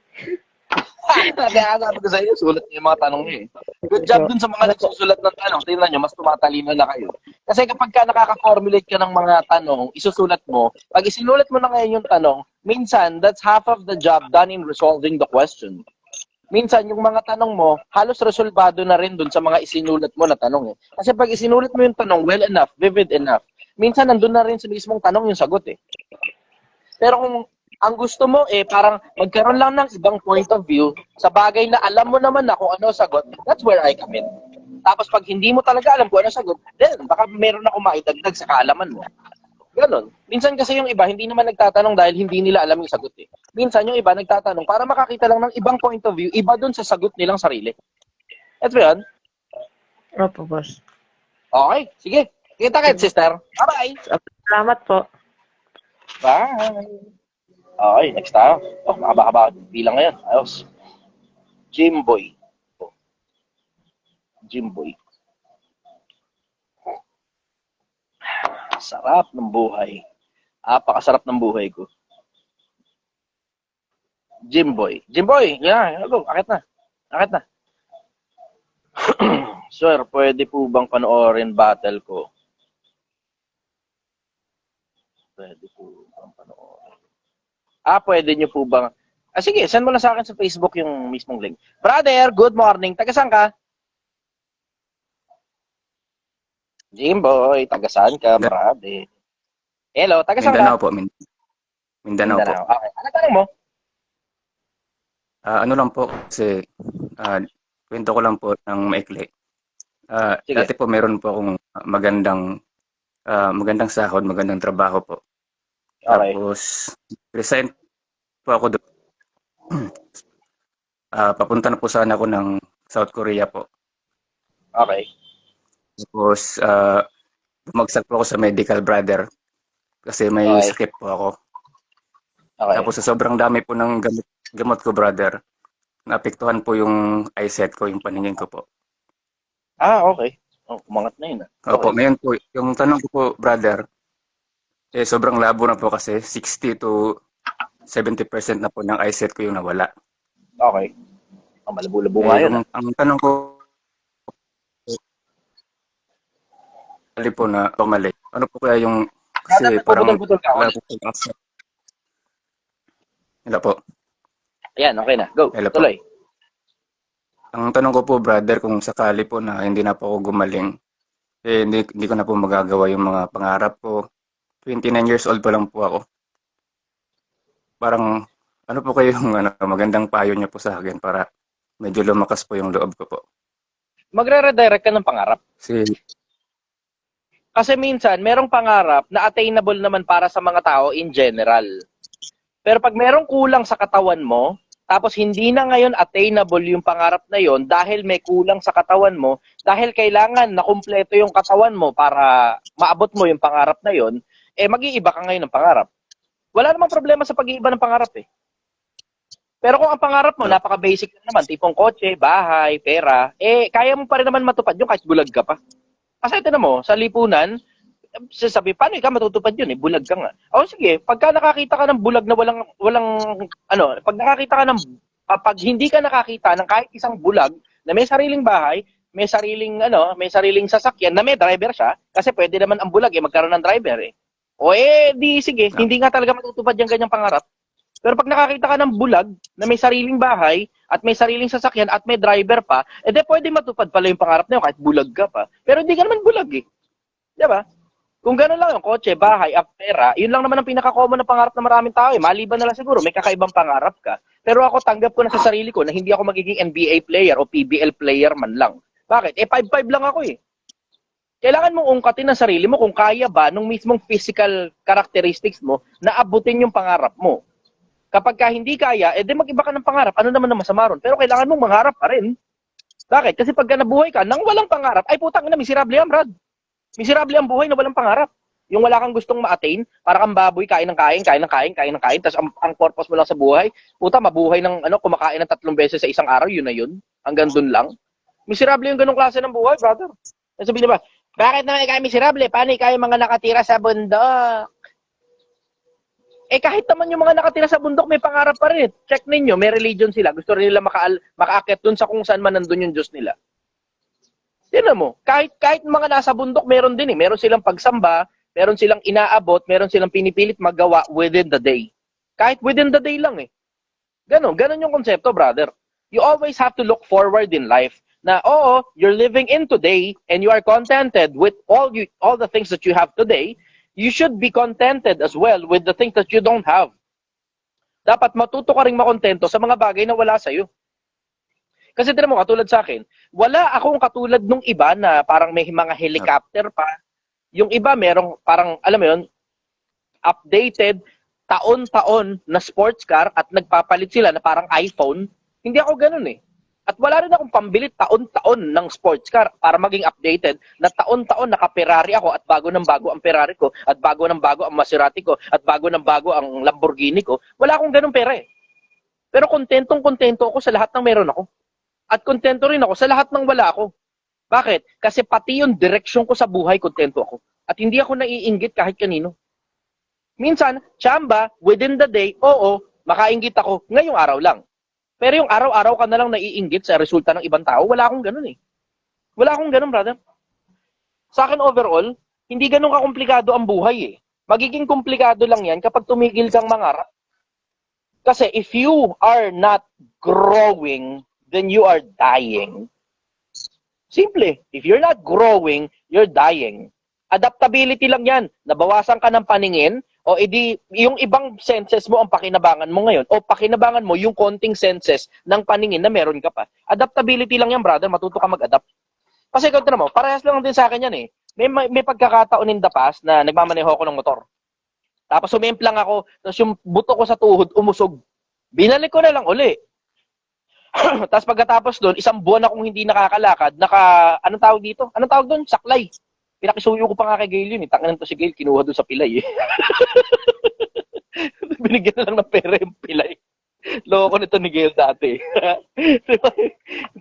Kaya sabi ko sa iyo, sulat niyo yung mga tanong niyo eh. Good job dun sa mga nagsusulat ng tanong. Tingnan niyo, mas tumatalino na kayo. Kasi kapag ka nakaka-formulate ka ng mga tanong, isusulat mo. Pag isinulat mo na ngayon yung tanong, minsan, that's half of the job done in resolving the question. Minsan, yung mga tanong mo, halos resolvado na rin dun sa mga isinulat mo na tanong eh. Kasi pag isinulat mo yung tanong well enough, vivid enough, minsan nandun na rin sa mismong tanong yung sagot eh. Pero kung ang gusto mo parang magkaroon lang ng ibang point of view sa bagay na alam mo naman na kung ano sagot, that's where I come in. Tapos pag hindi mo talaga alam kung ano sagot, then baka meron akong maidagdag sa kaalaman mo. Ganon. Minsan kasi yung iba hindi naman nagtatanong dahil hindi nila alam yung sagot eh. Minsan yung iba nagtatanong para makakita lang ng ibang point of view, iba dun sa sagot nilang sarili. That's ba yan? Opo, boss. Okay, sige. Kita-kits, sister. Bye-bye. Salamat po. Bye. Okay, next tayo. Oh, mahaba-haba bilang ngayon. Ayos. Jimboy. Jimboy. Sarap ng buhay. Pakasarap ng buhay ko. Jimboy. Jimboy! Yeah, go. Akit na. Akit na. Sir, pwede po bang panoorin battle ko? Pwede po bang panoorin? Pwede nyo po bang... sige, send mo na sa akin sa Facebook yung mismong link. Brother, good morning. Taga saan ka? Jimboy, taga saan ka, brother? Hello, taga saan ka? Mindanao po. Mindanao po. Okay. Ano tanong mo? Ano lang po kasi kwento ko lang po ng maikli. Sige. Dati po meron po akong magandang sahod, magandang trabaho po. Okay. Tapos resign po ako doon. Papunta na po sana ako ng South Korea po. Okay. Tapos bumagsak po ako sa medical, brother. Kasi may Okay. sakit po ako. Okay. Tapos sa sobrang dami po ng gamot ko, brother, naapektuhan po yung eyesight ko, yung paningin ko po. Okay. Kumangat na yun. Opo, ngayon po, yung tanong ko po, brother, sobrang labo na po kasi 60 to 70% na po ng eyesight ko yung nawala. Okay. Malabo-labo nga yun. Ang tanong ko, mali po na mali. Ano po kaya yung, kasi parang Puputol-putol ka. wala po pag-asa. Wala po. Ayan, okay na. Go. Hello po. Tuloy. Ang tanong ko po, brother, kung sakali po na hindi na po ako gumaling, hindi ko na po magagawa yung mga pangarap ko. 29 years old pa lang po ako. Parang, ano po kayo yung magandang payo niyo po sa akin para medyo lumakas po yung loob ko po. Magre-redirect ka ng pangarap. Kasi minsan, merong pangarap na attainable naman para sa mga tao in general. Pero pag merong kulang sa katawan mo, tapos hindi na ngayon attainable yung pangarap na yon dahil may kulang sa katawan mo, dahil kailangan na kumpleto yung katawan mo para maabot mo yung pangarap na yon, mag-iiba ka ngayon ng pangarap. Wala namang problema sa pag-iiba ng pangarap eh. Pero kung ang pangarap mo, napaka-basic naman, tipong kotse, bahay, pera, kaya mo pa rin naman matupad yung kahit bulag ka pa. Kasi ito na mo, sa lipunan, sasabi, paano ka matutupad yun eh? Bulag ka nga. Sige, pagka nakakita ka ng bulag na pag nakakita ka ng, pag hindi ka nakakita ng kahit isang bulag na may sariling bahay, may sariling sasakyan na may driver siya, kasi pwede naman ang bulag magkaroon ng driver eh. Di sige, hindi nga talaga matutupad yung ganyang pangarap. Pero pag nakakita ka ng bulag na may sariling bahay at may sariling sasakyan at may driver pa, pwede matupad pala yung pangarap na yun kahit bulag ka pa. Pero hindi ka naman bulag eh. Diba? Kung gano'n lang yung kotse, bahay, pera, yun lang naman ang pinaka-common na pangarap ng maraming tao eh. Maliban na lang siguro, may kakaibang pangarap ka. Pero ako tanggap ko na sa sarili ko na hindi ako magiging NBA player o PBL player man lang. Bakit? 5'5 lang ako eh. Kailangan mong ungkatin ang sarili mo kung kaya ba nung mismong physical characteristics mo na abutin yung pangarap mo. Kapag ka hindi kaya, mag-iba ka ng pangarap. Ano naman na masama ron? Pero kailangan mong mangarap pa rin. Bakit? Kasi pag nabuhay ka nang walang pangarap, putang ina, miserable yan, Brad. Miserable ang buhay na walang pangarap. Yung wala kang gustong ma-attain, para kang baboy, kain ng kain, tapos ang purpose mo lang sa buhay, mabuhay ng kumakain ng 3 beses sa isang araw, yun na yun. Hanggang dun lang. Miserable yung ganong klase ng buhay, brother. Sabihin ba, bakit naman ikaw miserable? Paano ikaw yung mga nakatira sa bundok? Kahit naman yung mga nakatira sa bundok, may pangarap pa rin. Check ninyo, may religion sila. Gusto rin nila makaakyat dun sa kung saan man nandun yung Diyos nila. Tignan mo, kahit mga nasa bundok, meron din eh. Meron silang pagsamba, meron silang inaabot, meron silang pinipilit magawa within the day. Kahit within the day lang eh. Ganon yung konsepto, brother. You always have to look forward in life. Na you're living in today and you are contented with all the things that you have today. You should be contented as well with the things that you don't have. Dapat matuto ka ring makontento sa mga bagay na wala sa'yo. Kasi tignan mo, katulad sa akin, wala akong katulad nung iba na parang may mga helicopter pa. Yung iba merong parang, alam mo yun, updated, taon-taon na sports car at nagpapalit sila na parang iPhone. Hindi ako ganun eh. At wala rin akong pambili taon-taon ng sports car para maging updated na taon-taon naka-Ferrari ako at bago ng bago ang Ferrari ko at bago ng bago ang Maserati ko at bago ng bago ang Lamborghini ko. Wala akong ganung pera eh. Pero kontentong-kontento ako sa lahat ng meron ako. At kontento rin ako sa lahat ng wala ako. Bakit? Kasi pati yung direksyon ko sa buhay, kontento ako. At hindi ako naiinggit kahit kanino. Minsan, tsamba, within the day, makainggit ako ngayong araw lang. Pero yung araw-araw ka na lang naiinggit sa resulta ng ibang tao, wala akong ganun eh. Wala akong ganun, brother. Sa akin overall, hindi ganun kakomplikado ang buhay eh. Magiging komplikado lang yan kapag tumigil kang mangarap. Kasi if you are not growing, then you are dying. Simple. If you're not growing, you're dying. Adaptability lang yan. Nabawasan ka ng paningin, o edi yung ibang senses mo ang pakinabangan mo ngayon, o pakinabangan mo yung konting senses ng paningin na meron ka pa. Adaptability lang yan, brother. Matuto ka mag-adapt. Kasi ikaw mo, parehas lang din sa akin yan eh. May pagkakataon in the past na nagmamaneho ako ng motor. Tapos sumimplang ako, tapos yung buto ko sa tuhod, umusog. Binalik ko na lang uli. Tapos pagkatapos doon, isang buwan akong hindi nakakalakad, anong tawag dito? Anong tawag doon? Saklay. Pinakisuyo ko pa nga kay Gail yun. Tangan to si Gail, kinuha doon sa pilay eh. Binigyan na lang ng pera yung pilay. Loko nito ni Gail dati.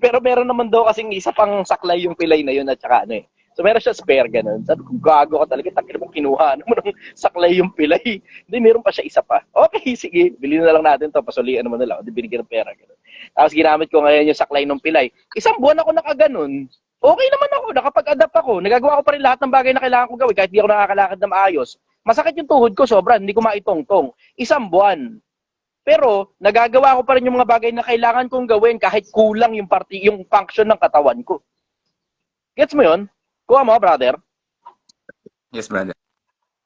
Pero meron naman daw kasing isa pang saklay yung pilay na yun at saka ano eh. So meron siya spare ganun. Sabi ko, gago ka talaga. Takil mo kinuha. Ano mo nang saklay yung pilay. Hindi, meron pa siya isa pa. Okay, sige. Bilhin na lang natin to. Pasulian naman na lang. Hindi binigyan ng pera. Ganun. Tapos ginamit ko ngayon yung saklay ng pilay. Isang buwan ako nakaganon. Okay naman ako. Nakapag-adapt ako. Nagagawa ko pa rin lahat ng bagay na kailangan ko gawin. Kahit di ako nakakalakad na maayos. Masakit yung tuhod ko. Sobra. Hindi ko maitongtong. Isang buwan. Pero, nagagawa ko pa rin yung mga bagay na kailangan kong gawin kahit kulang yung function ng katawan ko. Gets mo yun? Kuha mo, brother. Yes, brother.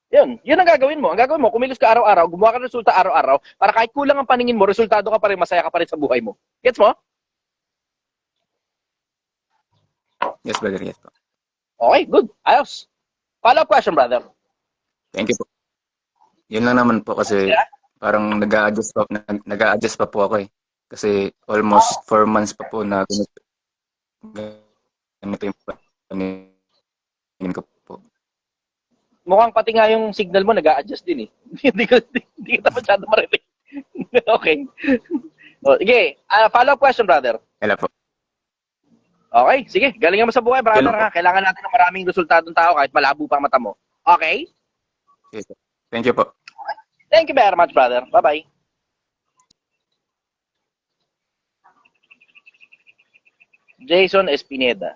Yun ang gagawin mo. Ang gagawin mo, kumilos ka araw-araw, gumawa ka ng resulta araw-araw, para kahit kulang ang paningin mo, resultado ka pa rin, masaya ka pa rin sa buhay mo. Gets mo? Yes, brother. Yes po. Okay, good. Ayos. Follow-up question, brother. Thank you po. Yun lang naman po kasi parang nag-a-adjust pa po ako eh. Kasi almost 4 months pa po na ganito yung paningin ko po. Mukhang pati nga yung signal mo nag-a-adjust din eh. Hindi kita masyado marinig. Okay. O, sige, follow-up question, brother. Hello po. Okay, sige. Galingan mo sa buhay, brother. Ha? Kailangan natin ng maraming resultadong tao kahit malabo pa ang mata mo. Okay? Yes, thank you po. Thank you very much, brother. Bye-bye. Jason Espineda.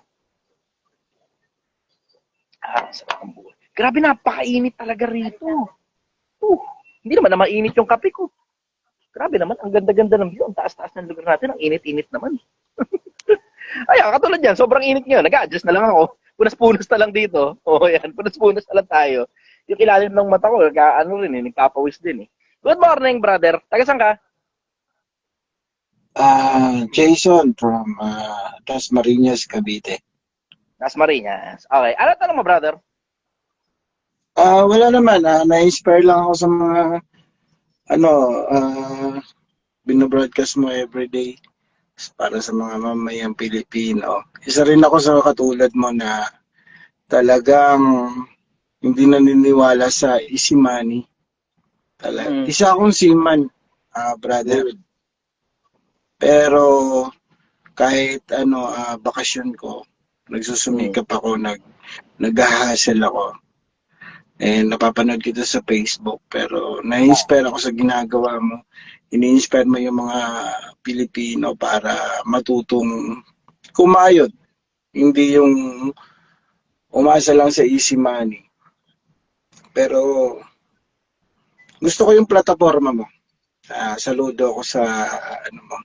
Sarap ang buhay. Grabe, napakainit talaga rito. Hindi naman na mainit yung kape ko. Grabe naman, ang ganda-ganda ng view. Ang taas-taas ng lugar natin. Ang init-init naman. Ay, katulad yan. Sobrang init ngayon. Nag-adjust na lang ako. Punas-punas na lang dito. Yan. Punas-punas na lang tayo. Yung ilalim ng mata ko, nagpapawis din eh. Good morning, brother. Taga saan ka? Jason from Dasmariñas, Cavite. Dasmariñas. Okay. Ano tanong mo, brother? Wala naman. Na-inspire lang ako sa mga binobroadcast mo everyday para sa mga mamayang Pilipino. Isa rin ako sa katulad mo na talagang hindi naniniwala sa easy money. Isa akong seaman, brother. Pero kahit bakasyon ko, nagsusumikap ako, nag-hustle ako. Napapanood kita sa Facebook, pero na-inspire ako sa ginagawa mo. Ini-inspire mo yung mga Pilipino para matutong kumayod. Hindi yung umasa lang sa easy money. Pero gusto ko yung plataforma mo. Saludo ako sa mo.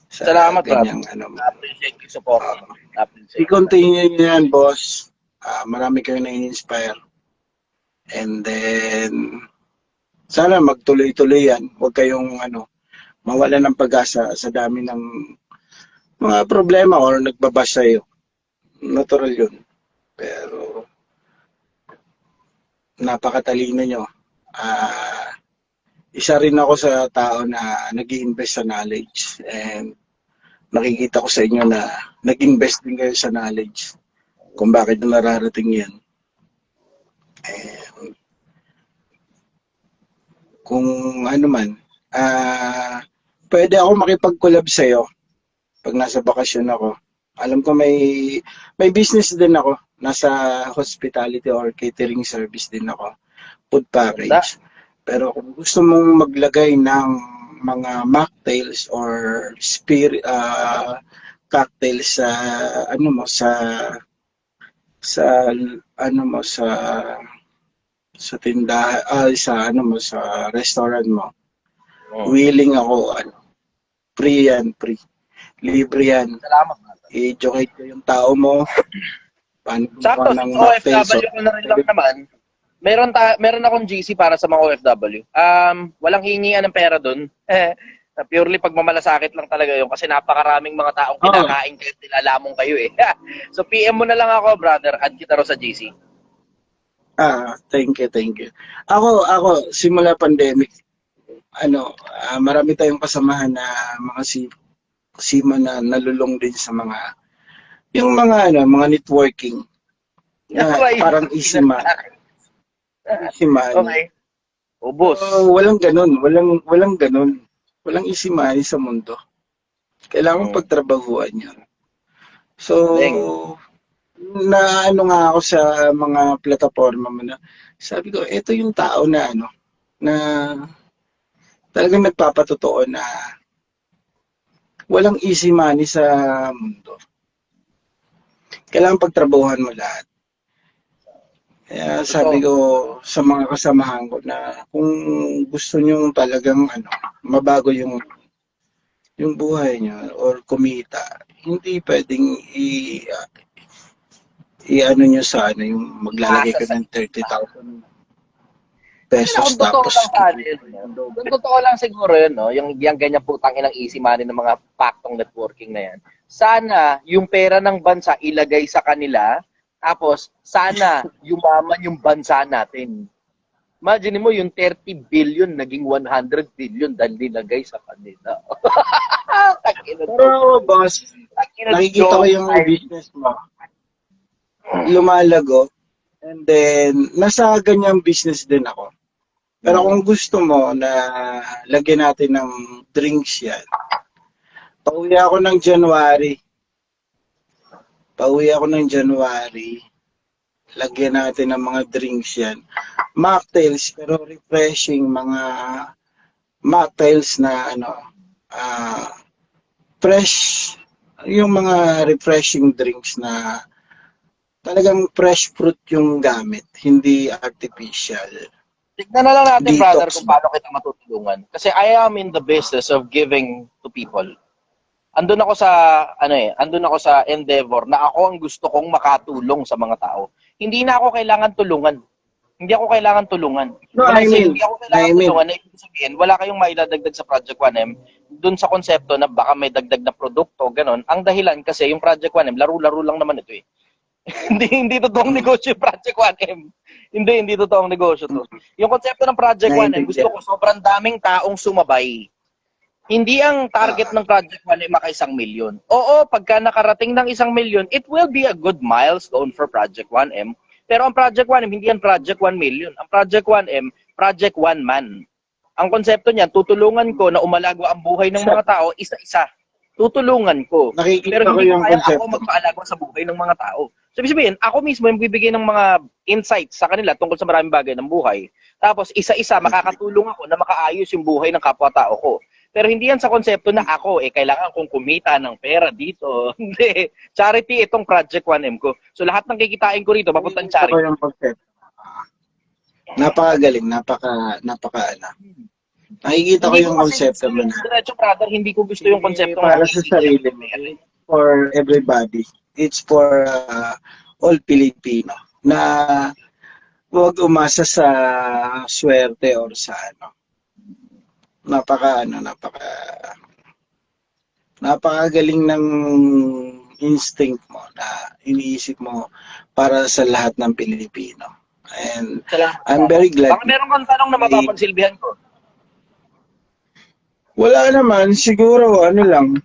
Sa salamat, ganyang, appreciate yung support. I-continue nyo yan, boss. Marami kayo na-inspire. And then, sana magtuloy-tuloy yan. Huwag kayong mawala ng pag-asa sa dami ng mga problema or nagbabash sa'yo. Natural yun. Pero, napakatalino nyo. Isa rin ako sa tao na nag-i-invest sa knowledge. And nakikita ko sa inyo na nag-invest din kayo sa knowledge. Kung bakit nararating yan. And kung pwede ako makipag-collab sa'yo pag nasa bakasyon ako. Alam ko may business din ako. Nasa hospitality or catering service din ako. Food package. Pero kung gusto mong maglagay ng mga mocktails or cocktail sa ano mo sa ano mo sa tindahan sa ano mo sa restaurant mo, willing ako free yan, free. Libre yan. Salamat. I-educate ko yung tao mo. Paano Sakto, gumawa ng since mocktail. So, OFW ko na rin lang naman, meron akong GC para sa mga OFW. Walang hingian ng pera doon. Purely pagmamalasakit lang talaga yun kasi napakaraming mga taong kinakain kayo, nilalamong kayo eh. So PM mo na lang ako, brother, add kita ro sa GC. thank you. Ako, simula pandemic, marami tayong kasamahan na mga sima na nalulong din sa mga mga networking na parang easy money. Easy money. Okay. Ubos. Walang ganun. Walang easy money sa mundo. Kailangan pagtrabahuan yun. So, nga ako sa mga plataforma mo na sabi ko, ito yung tao na na talagang nagpapatotoo na walang easy money sa mundo. Kailangan pagtrabahuhan mo lahat. Kaya sabi ko sa mga kasamahan ko na kung gusto nyo talagang mabago yung buhay nyo or kumita, hindi pwedeng i-ano nyo sa yung maglalagay ka ng 30,000 pesos tapos Kung totoo lang siguro yun, no? Yung ganyan putang inang easy money ng mga paktong networking na yan. Sana yung pera ng bansa ilagay sa kanila, tapos sana yumaman yung bansa natin. Imagine mo yung 30 billion naging 100 billion dahil nilagay sa kanila. Pero boss, nakikita ko yung business mo. Lumalago. And then, nasa ganyang business din ako. Pero kung gusto mo na lagyan natin ng drinks yan, pauwi ako ng January. Lagyan natin ng mga drinks yan. Mocktails, pero refreshing mga mocktails na fresh, yung mga refreshing drinks na talagang fresh fruit yung gamit, hindi artificial. Tignan na lang natin, Detox. brother, kung paano kita matutulungan. Kasi I am in the business of giving to people. Andun ako sa endeavor na ako ang gusto kong makatulong sa mga tao. Hindi na ako kailangan tulungan. Hindi ako kailangan tulungan. No, Hindi ako kailangan tulungan. Na ibig sabihin, wala kayong mailadagdag sa Project 1M dun sa konsepto na baka may dagdag na produkto, ganon. Ang dahilan kasi yung Project 1M, laro-laro lang naman ito eh. hindi totoong negosyo yung Project 1M. Hindi totoong negosyo to. Yung konsepto ng Project 1M, gusto ko sobrang daming taong sumabay. Hindi ang target ng Project 1M maka 1 milyon. Oo, pagka nakarating ng 1 milyon, it will be a good milestone for Project 1M. Pero ang Project 1M, hindi yan Project 1 million. Ang Project 1M, Project 1 man. Ang konsepto niyan, tutulungan ko na umalagwa ang buhay ng mga tao isa-isa. Tutulungan ko. Pero hindi ko kaya ako magpaalagwa sa buhay ng mga tao. So, ibig sabihin, ako mismo yung bibigay ng mga insights sa kanila tungkol sa maraming bagay ng buhay. Tapos, isa-isa, makakatulong ako na makaayos yung buhay ng kapwa-tao ko. Pero hindi yan sa konsepto na ako, kailangan kong kumita ng pera dito. Hindi. Charity itong Project 1M ko. So, lahat ng kikitain ko rito, papuntang charity. Yung concept. Napakagaling, nakikita ko yung konsepto mo na. Diretso, brother, hindi ko gusto yung konsepto para sa sarili mo. For everybody. It's for all Filipino. Na huwag umasa sa swerte or sa napakagaling ng instinct mo na iniisip mo para sa lahat ng Pilipino. And I'm very glad. Baka meron kang tanong na mapapansilbihan ko. Wala naman, siguro lang.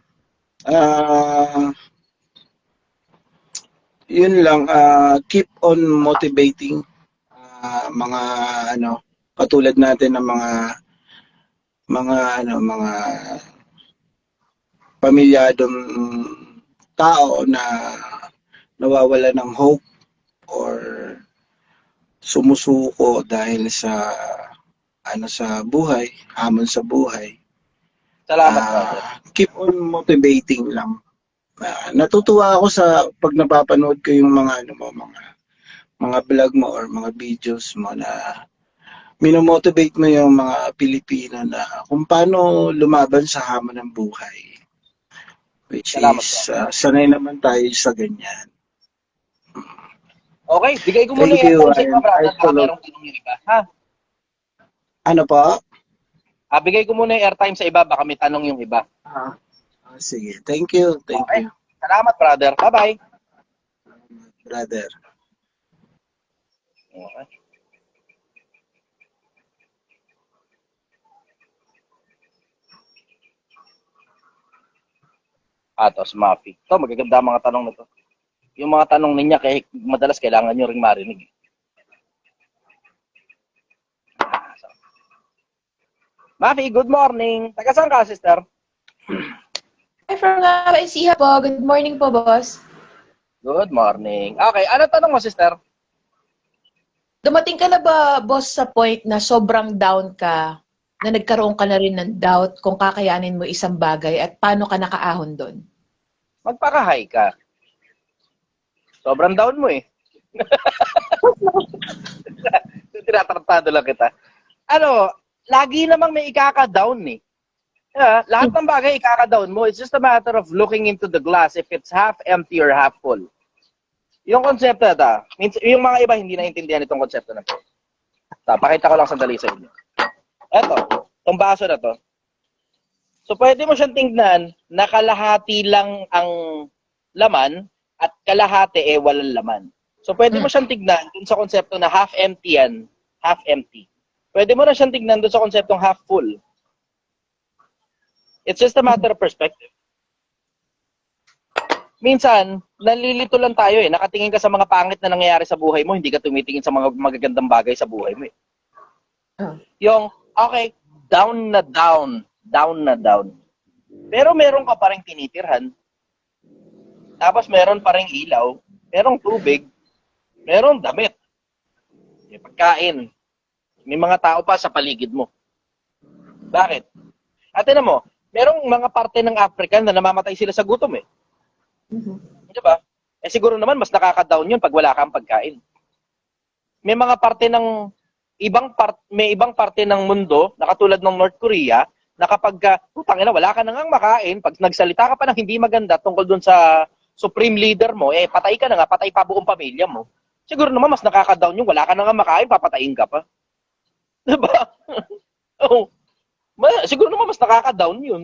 Yun lang, keep on motivating mga katulad natin ng mga pamilyadong tao na nawawala ng hope or sumusuko dahil sa sa buhay, hamon sa buhay. Salamat, brother. Keep on motivating lang. Natutuwa ako sa pag napapanood ko yung mga ano mo, mga vlog mo or mga videos mo na minomotivate mo yung mga Pilipino na kung paano lumaban sa hamon ng buhay. Which Salamat is, po. sanay naman tayo sa ganyan. Okay, bigay ko muna Thank yung you, airtime sa iba, and I brother. Baka follow. merong tanong yung iba. Ha? Ano po? Bigay ko muna yung airtime sa iba, baka may tanong yung iba. Sige, thank you, Okay. Salamat, brother. Bye-bye. brother. Okay. Ito, si Mafi. Ito, magaganda ang mga tanong na to. Yung mga tanong niya, madalas kailangan nyo ring marinig. Mafi, good morning. Taga saan ka, sister? Hi, from Nueva Ecija po. Good morning po, boss. Good morning. Okay, ano tanong mo, sister? Dumating ka na ba, boss, sa point na sobrang down ka, na nagkaroon ka na rin ng doubt kung kakayanin mo isang bagay at paano ka nakaahon doon? Magpaka-high ka. Sobrang down mo eh. Tinatratado lang kita. Ano, lagi namang may ikaka-down eh. Yeah, lahat ng bagay ikaka-down mo. It's just a matter of looking into the glass if it's half empty or half full. Yung konsepto na ito, yung mga iba hindi naintindihan itong konsepto na ito. Pakita ko lang sandali sa inyo. Eto, itong baso na to. So, pwede mo siyang tingnan na kalahati lang ang laman at kalahati walang laman. So, pwede mo siyang tignan dun sa konsepto na half empty yan, half empty. Pwede mo na siyang tignan dun sa konseptong half full. It's just a matter of perspective. Minsan, nalilito lang tayo eh. Nakatingin ka sa mga pangit na nangyayari sa buhay mo, hindi ka tumitingin sa mga magagandang bagay sa buhay mo eh. Yung, okay, down na down. Down na down. Pero meron ka pa rin tinitirhan. Tapos meron pa rin ilaw. Merong tubig. Merong damit. May pagkain. May mga tao pa sa paligid mo. Bakit? At tinan mo, merong mga parte ng African na namamatay sila sa gutom eh. Di ba? Siguro naman mas nakaka-down yun pag wala kang pagkain. May mga parte ng may ibang parte ng mundo na katulad ng North Korea na kapag putang ina wala ka nang makain, pag nagsalita ka pa ng hindi maganda tungkol dun sa supreme leader mo, patay ka na nga, patay pa buong pamilya mo. Siguro naman mas nakaka-down yung wala ka nang makain, papatayin ka pa. Di ba? Oh. Siguro naman mas nakaka-down yun.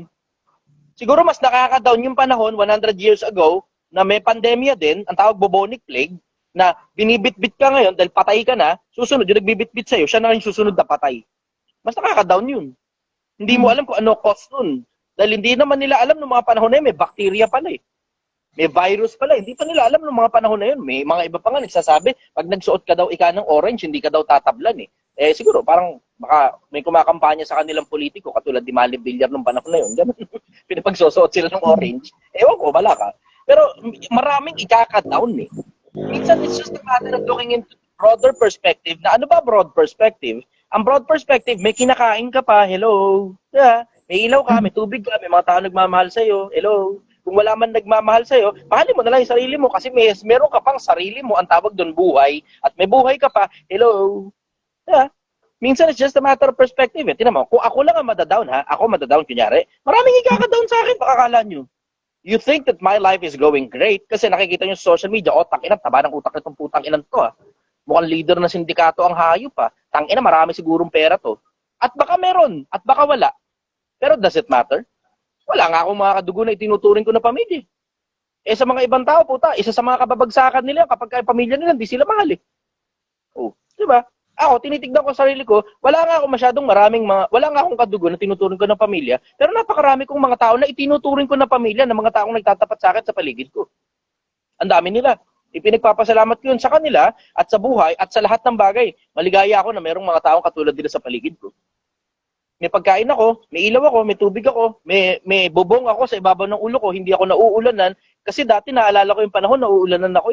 Siguro mas nakaka-down yung panahon 100 years ago na may pandemya din, ang tawag bubonic plague, na binibitbit ka ngayon dahil patay ka na, susunod yung nagbibitbit sa'yo, siya na rin susunod na patay. Mas nakaka-down yun. Hindi mo alam kung ano cause nun. Dahil hindi naman nila alam noong mga panahon na yun, may bacteria pala eh. May virus pala. Hindi pa nila alam noong mga panahon na yun. May mga iba pa nga nagsasabi, pag nagsuot ka daw ng orange, hindi ka daw tatablan eh. Siguro, parang baka may kumakampanya sa kanilang politiko, katulad ni Manny Villar nung panahon na yun. Ganun. Pinapagsusuot sila ng orange. Ewan ko, bala ka. Pero maraming ikaka-down eh. Minsan, it's just a matter of looking into broader perspective. Na ano ba broad perspective? Ang broad perspective, may kinakain ka pa, hello. Yeah. May ilaw ka, may tubig ka, may mga tao nagmamahal sa'yo, hello. Kung wala man nagmamahal sa'yo, mahalin mo na lang yung sarili mo kasi meron ka pang sarili mo, ang tawag doon buhay, at may buhay ka pa, hello. Yeah. Minsan, it's just a matter of perspective. Tingnan mo, kung ako lang ang madadown, ako madadown, kunyari, maraming ikaka-down sa akin, baka akala nyo. You think that my life is going great kasi nakikita nyo sa social media, tangina, taba ng utak itong putang inan to Mukhang leader ng sindikato ang hayop Tangina, marami sigurong pera to. At baka meron, at baka wala. Pero does it matter? Wala nga akong mga kadugo na itinuturing ko na pamilya. Sa mga ibang tao, isa sa mga kababagsakan nila, kapag pamilya nila, hindi sila mahal di ba? Ako, tinitignan ko sa sarili ko, wala nga akong kadugo na tinuturing ko ng pamilya, pero napakarami kong mga tao na itinuturing ko ng pamilya ng mga taong nagtatapat sa akin sa paligid ko. Ang dami nila. Ipinagpapasalamat ko yun sa kanila at sa buhay at sa lahat ng bagay. Maligaya ako na mayroong mga taong katulad nila sa paligid ko. May pagkain ako, may ilaw ako, may tubig ako, may bubong ako sa ibabaw ng ulo ko, hindi ako nauulanan kasi dati naalala ko yung panahon nauulanan ako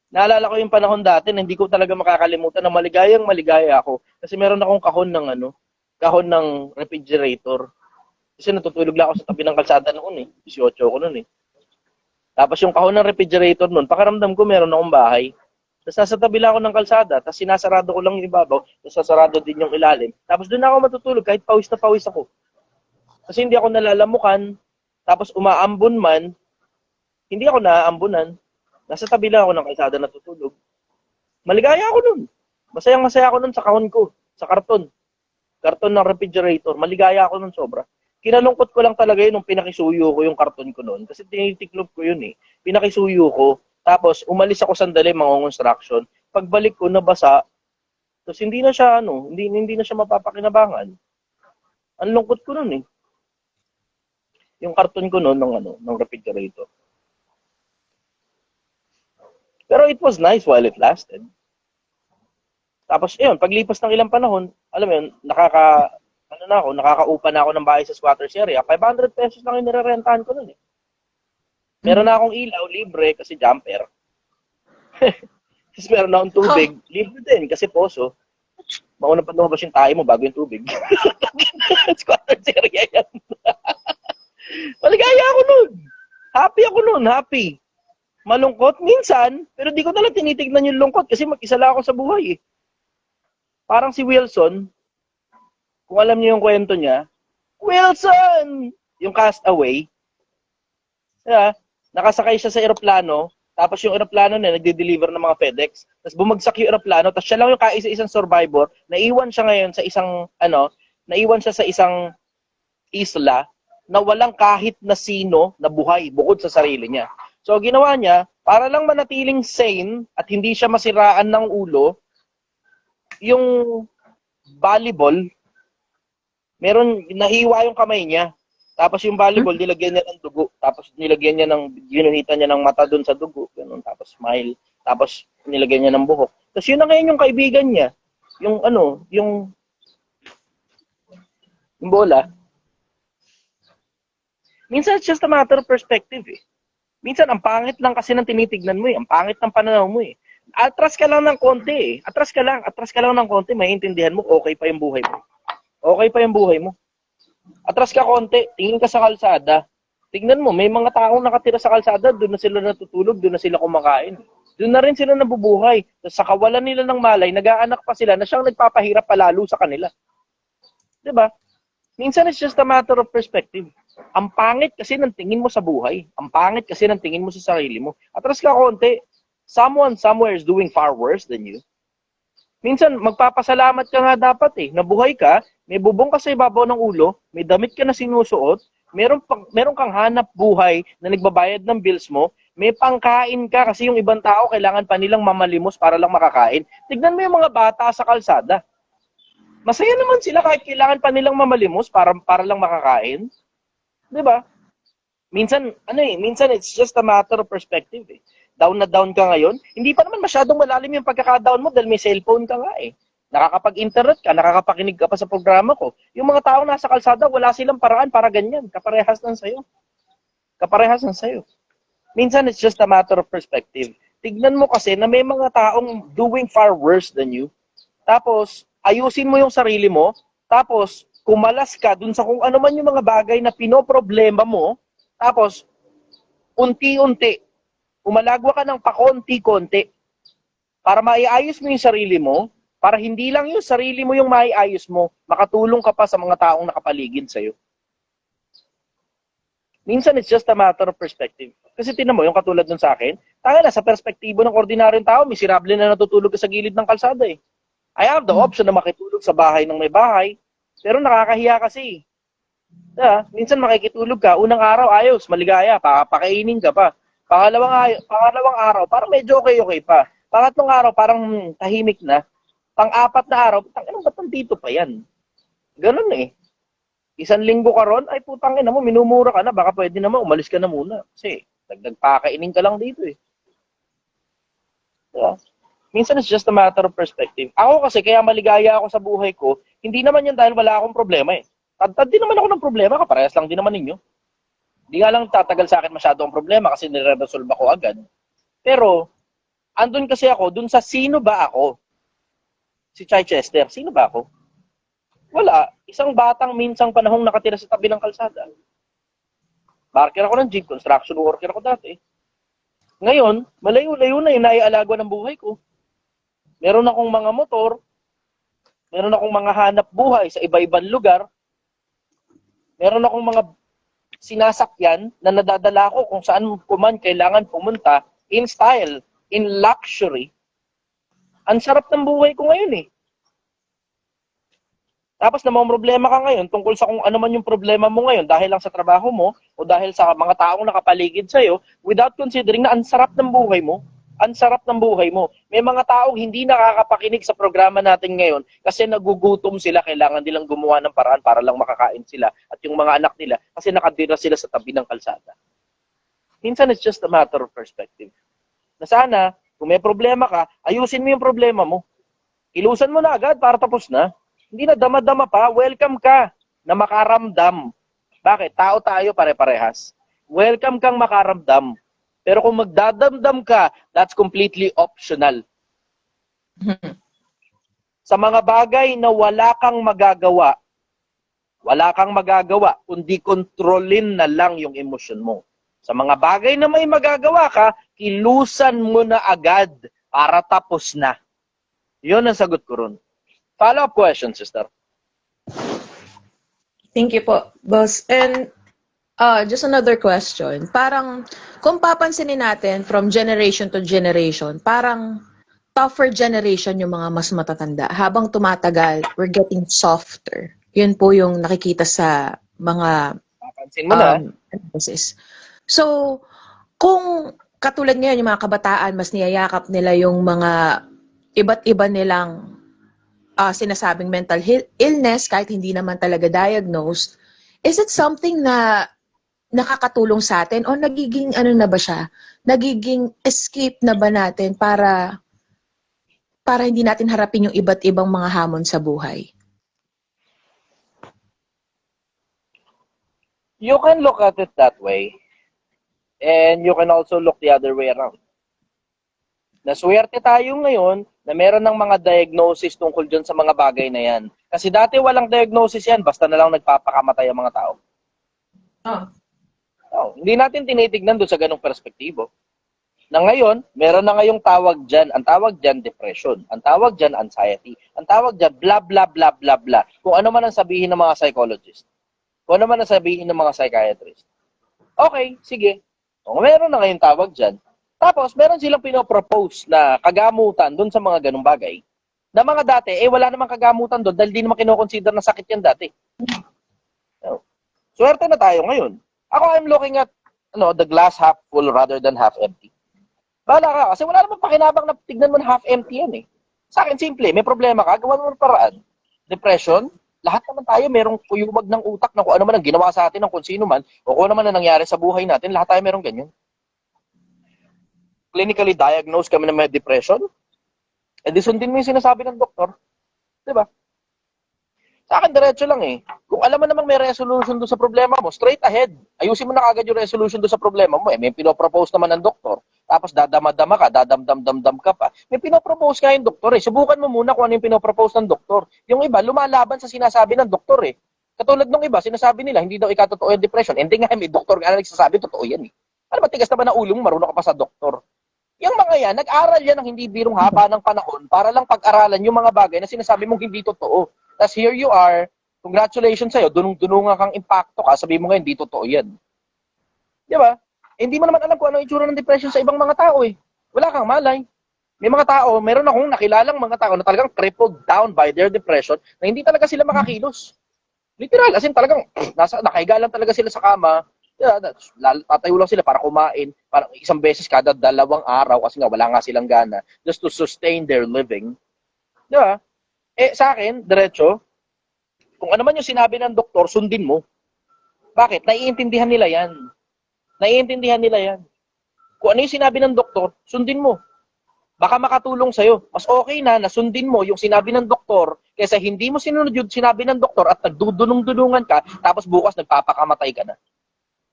Naalala ko yung panahon dati na hindi ko talaga makakalimutan na maligaya ako kasi meron akong kahon ng refrigerator. Kasi natutulog lang ako sa tabi ng kalsada noon eh. 18 ko noon eh. Tapos yung kahon ng refrigerator noon, pakiramdam ko meron akong bahay. Tapos nasa tabi lang ako ng kalsada, tapos sinasarado ko lang yung ibabaw, tapos sasarado din yung ilalim. Tapos doon ako matutulog kahit pawis na pawis ako. Kasi hindi ako nalalamukan, tapos umaambon man, hindi ako naaambunan. Nasa tabi lang ako ng kalsada natutulog. Maligaya ako nun. Masayang-masaya ako nun sa kahon ko, sa karton. Karton ng refrigerator. Maligaya ako nun sobra. Kinalungkot ko lang talaga yun nung pinakisuyo ko yung karton ko nun. Kasi tinitiklop ko yun eh. Pinakisuyo ko. Tapos umalis ako sandali mga construction. Pagbalik ko nabasa. Tapos hindi na siya hindi na siya mapapakinabangan. Ang lungkot ko nun eh. Yung karton ko nun ng refrigerator. Pero it was nice while it lasted. Tapos, yun, paglipas ng ilang panahon, alam mo yun, nakakaupa na ako ng bahay sa squatters area. 500 pesos lang yung nirerentahan ko nun eh. Meron na akong ilaw, libre, kasi jumper. Tapos meron na akong tubig, libre din, kasi poso. Mauna pa lumabas yung tayo mo bago yung tubig. Squatters area yan. Maligaya ako nun. Happy ako nun, happy. Malungkot minsan, pero di ko na lang tinitignan yung lungkot kasi mag-isa lang ako sa buhay eh. Parang si Wilson, kung alam niyo yung kwento niya, Wilson! Yung Castaway. Yeah, nakasakay siya sa eroplano, tapos yung eroplano na nagde-deliver ng mga FedEx, tapos bumagsak yung eroplano, tapos siya lang yung kaisa-isang survivor, naiwan siya ngayon sa isang isla na walang kahit na sino na buhay bukod sa sarili niya. So, ginawa niya, para lang manatiling sane at hindi siya masiraan ng ulo, yung volleyball, nahiwa yung kamay niya. Tapos yung volleyball, nilagyan niya ng dugo. Tapos ginuhitan niya ng mata dun sa dugo. Ganun. Tapos smile. Tapos nilagyan niya ng buhok. Tapos yun na ngayon yung kaibigan niya. Yung bola. Minsan, it's just a matter of perspective eh. Minsan, ang pangit lang kasi ng tinitignan mo eh. Ang pangit ng pananaw mo eh. Atras ka lang ng konti eh. Atras ka lang ng konti, maiintindihan mo, okay pa yung buhay mo. Okay pa yung buhay mo. Atras ka konti, tingin ka sa kalsada. Tignan mo, may mga taong nakatira sa kalsada, doon na sila natutulog, doon na sila kumakain. Doon na rin sila nabubuhay. Sa kawalan nila ng malay, nag-aanak pa sila na siyang nagpapahirap palalo sa kanila. Diba? Minsan, it's just a matter of perspective. Ang pangit kasi ng tingin mo sa buhay. Ang pangit kasi ng tingin mo sa sarili mo. Atras ka konti. Someone somewhere is doing far worse than you. Minsan, magpapasalamat ka nga dapat eh. Nabuhay ka, may bubong ka sa ibabaw ng ulo, may damit ka na sinusuot, meron kang hanap buhay na nagbabayad ng bills mo, may pangkain ka kasi yung ibang tao kailangan pa nilang mamalimos para lang makakain. Tignan mo yung mga bata sa kalsada. Masaya naman sila kahit kailangan pa nilang mamalimos para lang makakain. 'Di ba? Minsan it's just a matter of perspective eh. Down na down ka ngayon, hindi pa naman masyadong malalim yung pagkaka-down mo dahil may cellphone ka nga eh. Nakakapag-internet ka, nakakapakinig ka pa sa programa ko. Yung mga taong nasa kalsada, wala silang paraan para ganyan. Kaparehas lang sa'yo. Minsan it's just a matter of perspective. Tignan mo kasi na may mga taong doing far worse than you. Tapos, ayusin mo yung sarili mo. Tapos, kumalas ka dun sa kung ano man yung mga bagay na pinoproblema mo, tapos, unti-unti, umalagwa ka ng pakonti-konti para maiayos mo yung sarili mo, para hindi lang yung sarili mo yung maiayos mo, makatulong ka pa sa mga taong nakapaligid sa'yo. Minsan, it's just a matter of perspective. Kasi tinan mo, yung katulad nun sa akin, tanga na, sa perspektibo ng ordinaryong tao, miserable na natutulog ka sa gilid ng kalsada eh. I have the option na makitulog sa bahay ng may bahay, pero nakakahiya kasi. Minsan makikitulog ka, unang araw ayos, maligaya, pakainin ka pa. Pangalawang araw, parang medyo okay pa. Pangatlong araw, parang tahimik na. Pang-apat na araw, anong ba't nandito pa yan? Ganun eh. Isang linggo ka ron, ay putang ina mo, minumura ka na, baka pwede naman, umalis ka na muna. Kasi, nagpakainin ka lang dito eh. Yeah. Minsan it's just a matter of perspective. Ako kasi, kaya maligaya ako sa buhay ko, hindi naman yan dahil wala akong problema eh. Tad din naman ako ng problema, kaparehas lang din naman ninyo. Hindi nga lang tatagal sa akin masyado ang problema kasi nire-resolve ako agad. Pero, andun kasi ako, dun sa sino ba ako? Si Chichester, sino ba ako? Wala. Isang batang minsang panahong nakatira sa tabi ng kalsada. Barker ako ng jeep, construction worker ako dati. Ngayon, malayo-layo na yung naialagwa ng buhay ko. Meron akong mga motor, meron akong mga hanap buhay sa iba-ibang lugar, meron akong mga sinasakyan na nadadala ko kung saan ko man kailangan pumunta in style, in luxury. Ang sarap ng buhay ko ngayon eh. Tapos problema ka ngayon tungkol sa kung ano man yung problema mo ngayon dahil lang sa trabaho mo o dahil sa mga taong nakapaligid sa'yo without considering na ang sarap ng buhay mo. Ang sarap ng buhay mo. May mga taong hindi nakakapakinig sa programa natin ngayon kasi nagugutom sila, kailangan nilang gumawa ng paraan para lang makakain sila at yung mga anak nila kasi nakadira sila sa tabi ng kalsada. Minsan it's just a matter of perspective. Na sana, kung may problema ka, ayusin mo yung problema mo. Ilusan mo na agad para tapos na. Hindi na dama-dama pa, welcome ka na makaramdam. Bakit? Tao tayo pare-parehas. Welcome kang makaramdam. Pero kung magdadamdam ka, that's completely optional. Sa mga bagay na wala kang magagawa, kundi kontrolin na lang yung emosyon mo. Sa mga bagay na may magagawa ka, kilusan mo na agad para tapos na. Yun ang sagot ko ron. Follow-up question, sister. Thank you po, boss. And just another question. Parang, kung papansinin natin from generation to generation, parang tougher generation yung mga mas matatanda. Habang tumatagal, we're getting softer. Yun po yung nakikita sa mga Papansin mo na. emphasis. So, kung katulad ngayon, yung mga kabataan, mas niyayakap nila yung mga iba't iba nilang sinasabing mental illness, kahit hindi naman talaga diagnosed, is it something na nakakatulong sa atin o nagiging ano na ba siya? Nagiging escape na ba natin para hindi natin harapin yung iba't ibang mga hamon sa buhay? You can look at it that way. And you can also look the other way around. Naswerte tayo ngayon na meron ng mga diagnosis tungkol dyan sa mga bagay na yan. Kasi dati walang diagnosis yan, basta na lang nagpapakamatay ang mga tao. Hindi natin tinitignan doon sa ganong perspektibo. Na ngayon, meron na ngayong tawag dyan. Ang tawag dyan, depression. Ang tawag dyan, anxiety. Ang tawag dyan, blah, blah, blah, blah, blah. Kung ano man ang sabihin ng mga psychologist. Kung ano man ang sabihin ng mga psychiatrist. Okay, sige. Kung meron na ngayong tawag dyan, tapos, meron silang pinopropose na kagamutan doon sa mga ganung bagay. Na mga dati, wala namang kagamutan doon dahil di naman kinoconsider na sakit yan dati. Swerte na tayo ngayon. Ako, I'm looking at the glass half full rather than half empty. Bahala ka, kasi wala namang pakinabang na tignan mo na half empty yan eh. Sa akin, simple, may problema ka, gawan mo ng paraan. Depression, lahat naman tayo merong kuyumag ng utak na kung ano man ang ginawa sa atin ng kung sino man o kung ano man ang nangyari sa buhay natin, lahat tayo merong ganyan. Clinically diagnosed kami na may depression, di sundin mo yung sinasabi ng doktor. Diba? Sa akin, diretso lang eh. Kung alam mo namang may resolution doon sa problema mo, straight ahead. Ayusin mo na kagad yung resolution doon sa problema mo. May pinopropose naman ng doktor. Tapos dadama-dama ka, dadam-dam-dam ka pa. May pinopropose nga yung doktor eh. Subukan mo muna kung ano yung pinopropose ng doktor. Yung iba, lumalaban sa sinasabi ng doktor eh. Katulad ng iba, sinasabi nila, hindi daw ikatotoo yung depression. Hindi nga, may doktor nga na nagsasabi, totoo yan eh. Ano ba, tigas naman na ulong, marunong ka pa sa doktor. Yung mga yan, nag-aral yan ng hindi birong haba ng panahon para lang pag-aralan yung mga bagay na sinasabi mong hindi totoo. Tapos here you are, congratulations sa'yo, dunong-dunungan kang impacto ka, sabi mo nga hindi totoo yan. Di ba? Hindi mo naman alam kung ano yung itsura ng depression sa ibang mga tao eh. Wala kang malay. May mga tao, meron akong nakilalang mga tao na talagang crippled down by their depression na hindi talaga sila makakilos. Literal, as in talagang nakahiga lang talaga sila sa kama. Tatayo lang sila para kumain, parang isang beses kada 2 araw kasi nga wala nga silang gana just to sustain their living. Di ba? Sa akin, diretso, kung ano man yung sinabi ng doktor, sundin mo. Bakit? Naiintindihan nila yan. Naiintindihan nila yan. Kung ano yung sinabi ng doktor, sundin mo. Baka makatulong sa'yo. Mas okay na sundin mo yung sinabi ng doktor kaysa hindi mo sinunod yung sinabi ng doktor at nagdudunong-dunungan ka tapos bukas nagpapakamatay ka na.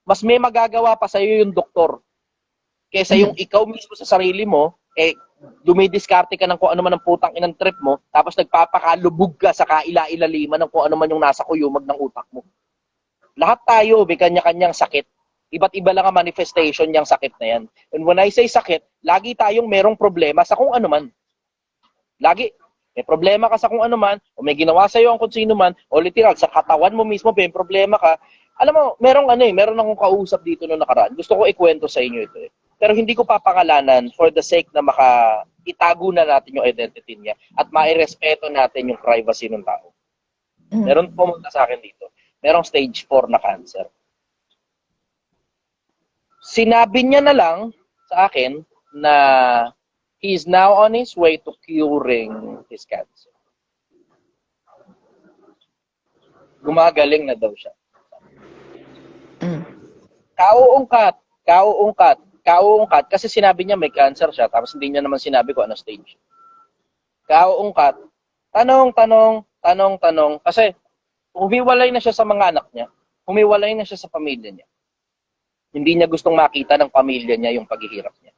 Mas may magagawa pa sa'yo yung doktor kaysa yung ikaw mismo sa sarili mo eh, dumidiskarte ka ng kung ano man ang putang inang trip mo, tapos nagpapakalubog ka sa kaila-ilaliman ng kung ano man yung nasa kuyumag ng utak mo. Lahat tayo may kanya-kanyang sakit. Iba't iba lang ang manifestation niyang sakit na yan. And when I say sakit, lagi tayong merong problema sa kung ano man. Lagi. May problema ka sa kung ano man, o may ginawa sa'yo ang kung sino man, o literal, sa katawan mo mismo, may problema ka. Alam mo, meron akong kausap dito noong nakaraan. Gusto ko ikwento sa inyo ito eh. Pero hindi ko papangalanan for the sake na itago na natin yung identity niya at mairespeto natin yung privacy ng tao. Meron pumunta sa akin dito. Merong stage 4 na cancer. Sinabi niya na lang sa akin na he is now on his way to curing his cancer. Gumagaling na daw siya. Kauungkat, kasi sinabi niya may cancer siya, tapos hindi niya naman sinabi ko ano stage. Kauungkat, tanong, kasi humiwalay na siya sa mga anak niya, humiwalay na siya sa pamilya niya. Hindi niya gustong makita ng pamilya niya yung paghihirap niya.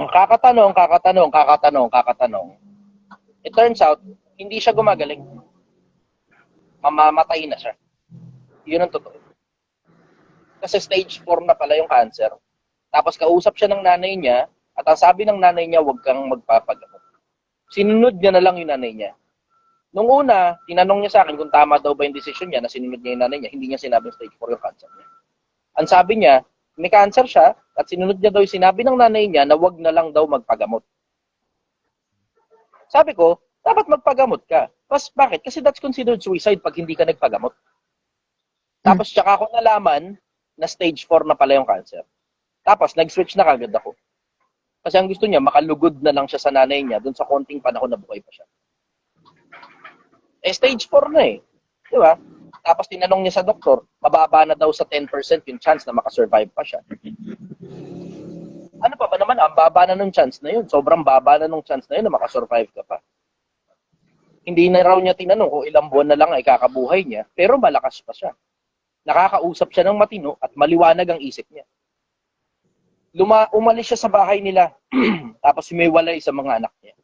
Kakatanong. It turns out, hindi siya gumagaling. Mamamatay na siya. Yun ang totoo. Kasi stage 4 na pala yung cancer. Tapos kausap siya ng nanay niya, at ang sabi ng nanay niya, huwag kang magpapagamot. Sinunod niya na lang yung nanay niya. Nung una, tinanong niya sa akin kung tama daw ba yung decision niya na sinunod niya yung nanay niya, hindi niya sinabing stage 4 yung cancer niya. Ang sabi niya, may cancer siya, at sinunod niya daw yung sinabi ng nanay niya na huwag na lang daw magpagamot. Sabi ko, dapat magpagamot ka. Bakit? Kasi that's considered suicide pag hindi ka nagpagamot. Tapos tsaka ako nalaman na stage 4 na pala yung cancer. Tapos nag-switch na kagad ako. Kasi ang gusto niya, makalugod na lang siya sa nanay niya dun sa konting panahon na buhay pa siya. Stage 4 na eh. Di ba? Tapos tinanong niya sa doktor, mababa na daw sa 10% yung chance na makasurvive pa siya. Ano pa ba naman? Ang baba na nung chance na yun. Sobrang baba na nung chance na yun na makasurvive ka pa. Hindi na raw niya tinanong kung ilang buwan na lang ay kakabuhay niya, pero malakas pa siya. Nakakausap siya ng matino at maliwanag ang isip niya. Umalis siya sa bahay nila, tapos humiwalay sa mga anak niya.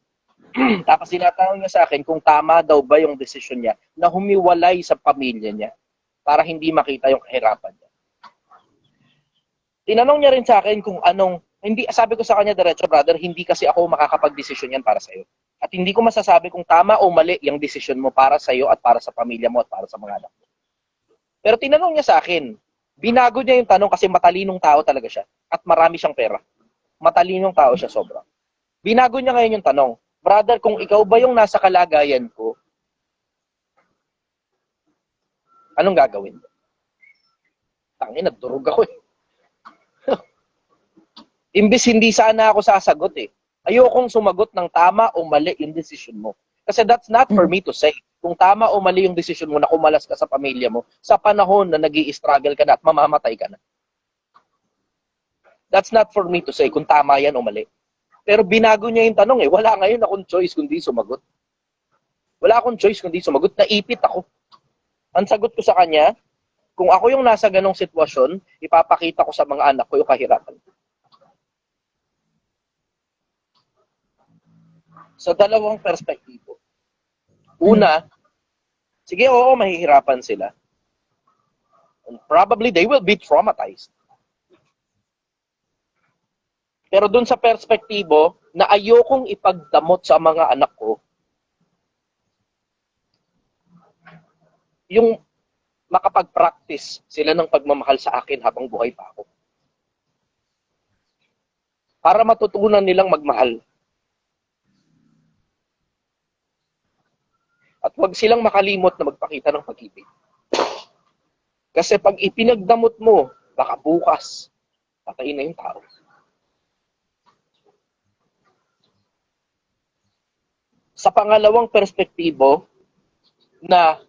Tapos tinatanong niya sa akin kung tama daw ba yung desisyon niya na humiwalay sa pamilya niya para hindi makita yung kahirapan niya. Tinanong niya rin sa akin kung sabi ko sa kanya, diretso brother, hindi kasi ako makakapag-desisyon yan para sa'yo. At hindi ko masasabi kung tama o mali yung desisyon mo para sa'yo at para sa pamilya mo at para sa mga anak mo. Pero tinanong niya sa akin, binago niya yung tanong kasi matalinong tao talaga siya at marami siyang pera. Matalinong tao siya sobra. Binago niya ngayon yung tanong, brother, kung ikaw ba yung nasa kalagayan ko, anong gagawin mo? Tangina, durog ako eh. Imbis hindi sana ako sasagot eh. Ayokong sumagot ng tama o mali yung desisyon mo. Kasi that's not for me to say. Kung tama o mali yung desisyon mo na kumalas ka sa pamilya mo sa panahon na nag-i-struggle ka na at mamamatay ka na. That's not for me to say kung tama yan o mali. Pero binago niya yung tanong eh. Wala ngayon akong choice kundi sumagot. Wala akong choice kundi sumagot. Naipit ako. Ang sagot ko sa kanya, kung ako yung nasa ganong sitwasyon, ipapakita ko sa mga anak ko yung kahirapan. Sa dalawang perspektibo. Una, sige, oo, mahihirapan sila. And probably they will be traumatized. Pero dun sa perspektibo na ayokong ipagdamot sa mga anak ko, yung makapag-practice sila ng pagmamahal sa akin habang buhay pa ako. Para matutunan nilang magmahal. At huwag silang makalimot na magpakita ng pag-ibig. Kasi pag ipinagdamot mo, baka bukas, patayin na yung tao. Sa pangalawang perspektibo, na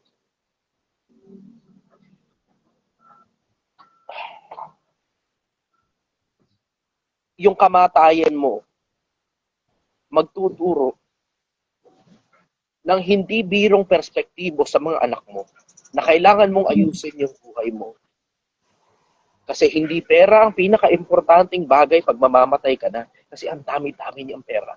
yung kamatayan mo, magtuturo ng hindi birong perspektibo sa mga anak mo na kailangan mong ayusin yung buhay mo. Kasi hindi pera ang pinaka-importanting bagay pag mamamatay ka na. Kasi ang dami-dami niyang pera.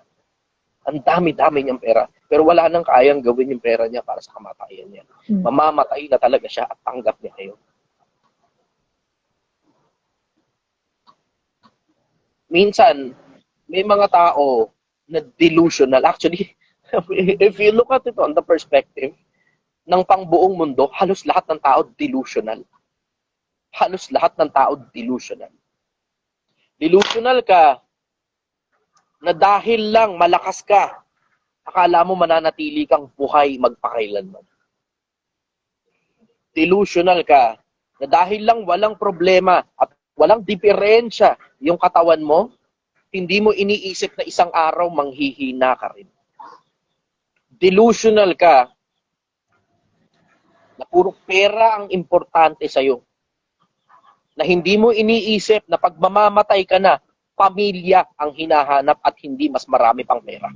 Ang dami-dami niyang pera. Pero wala nang kayang gawin yung pera niya para sa kamatayan niya. Mamamatay na talaga siya at tanggap niya kayo. Minsan, may mga tao na delusional. Actually, if you look at it on the perspective ng pangbuong mundo, halos lahat ng tao delusional. Halos lahat ng tao delusional. Delusional ka na dahil lang malakas ka, akala mo mananatili kang buhay magpakailanman. Delusional ka na dahil lang walang problema at walang diferensya yung katawan mo, hindi mo iniisip na isang araw manghihina ka rin. Delusional ka na puro pera ang importante sa'yo. Na hindi mo iniisip na pag mamamatay ka na, pamilya ang hinahanap at hindi mas marami pang pera.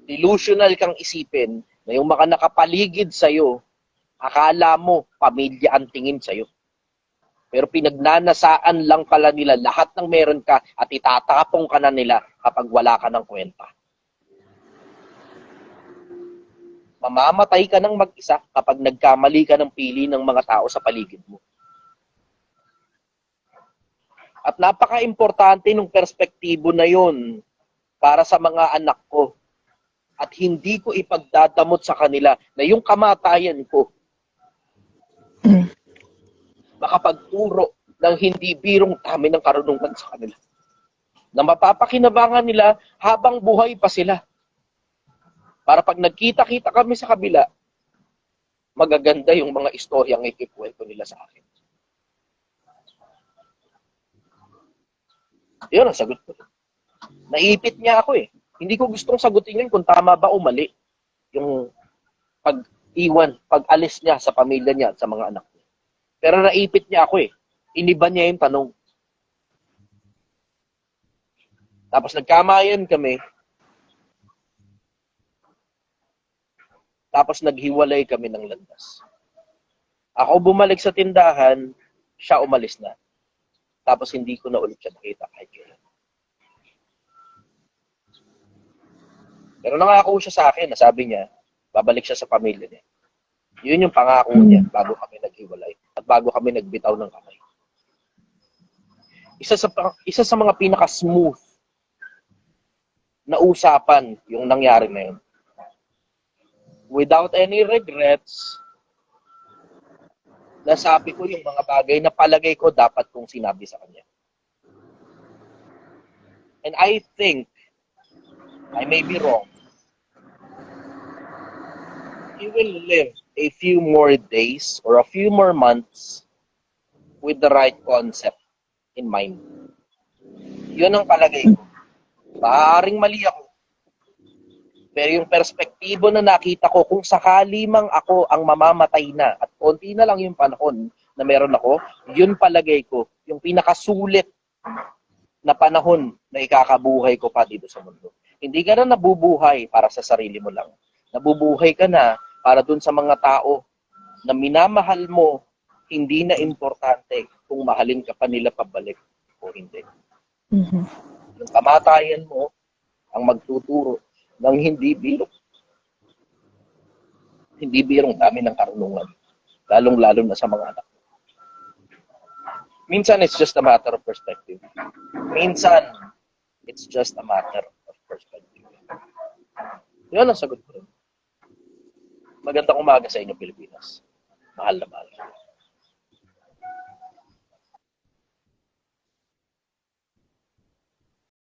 Delusional kang isipin na yung mga nakapaligid sa'yo, akala mo pamilya ang tingin sa'yo. Pero pinagnanasaan lang pala nila lahat ng meron ka at itatapong ka na nila kapag wala ka ng kwenta. Mamamatay ka ng mag-isa kapag nagkamali ka ng pili ng mga tao sa paligid mo. At napaka-importante ng perspektibo na yon para sa mga anak ko. At hindi ko ipagdadamot sa kanila na yung kamatayan ko makapagturo ng hindi birong dami ng karunungan sa kanila. Na mapapakinabangan nila habang buhay pa sila. Para pag nagkita-kita kami sa kabila, magaganda yung mga istoryang ikikwento nila sa akin. Yun ang sagot ko. Naipit niya ako eh. Hindi ko gustong sagutin yun kung tama ba o mali. Yung pag-iwan, pag-alis niya sa pamilya niya at sa mga anak niya. Pero naipit niya ako eh. Iniba niya yung tanong. Tapos nagkamayan kami. Tapos naghiwalay kami ng landas. Ako bumalik sa tindahan, siya umalis na. Tapos hindi ko na ulit siya nakita kahit kailan. Pero nangako siya sa akin, nasabi niya, babalik siya sa pamilya niya. Yun yung pangako niya bago kami naghiwalay at bago kami nagbitaw ng kamay. Isa sa mga pinaka-smooth na usapan yung nangyari na yun. Without any regrets, nasabi ko yung mga bagay na palagay ko dapat kong sinabi sa kanya. And I think, I may be wrong, he will live a few more days or a few more months with the right concept in mind. Yun ang palagay ko. Maaaring mali ako. Pero yung perspektibo na nakita ko, kung sakali mang ako ang mamamatay na at konti na lang yung panahon na meron ako, yun palagay ko, yung pinakasulit na panahon na ikakabuhay ko pa dito sa mundo. Hindi ka na nabubuhay para sa sarili mo lang. Nabubuhay ka na para dun sa mga tao na minamahal mo, hindi na importante kung mahalin ka pa nila pabalik o hindi. Mhm. Yung kamatayan mo ang magtuturo ng hindi birong. Hindi birong dami ng karunungan. Lalong-lalo na sa mga anak. Minsan, it's just a matter of perspective. Minsan, it's just a matter of perspective. Yun ang sagot ko rin. Magandang umaga sa inyo, Pilipinas. Mahal na mahal.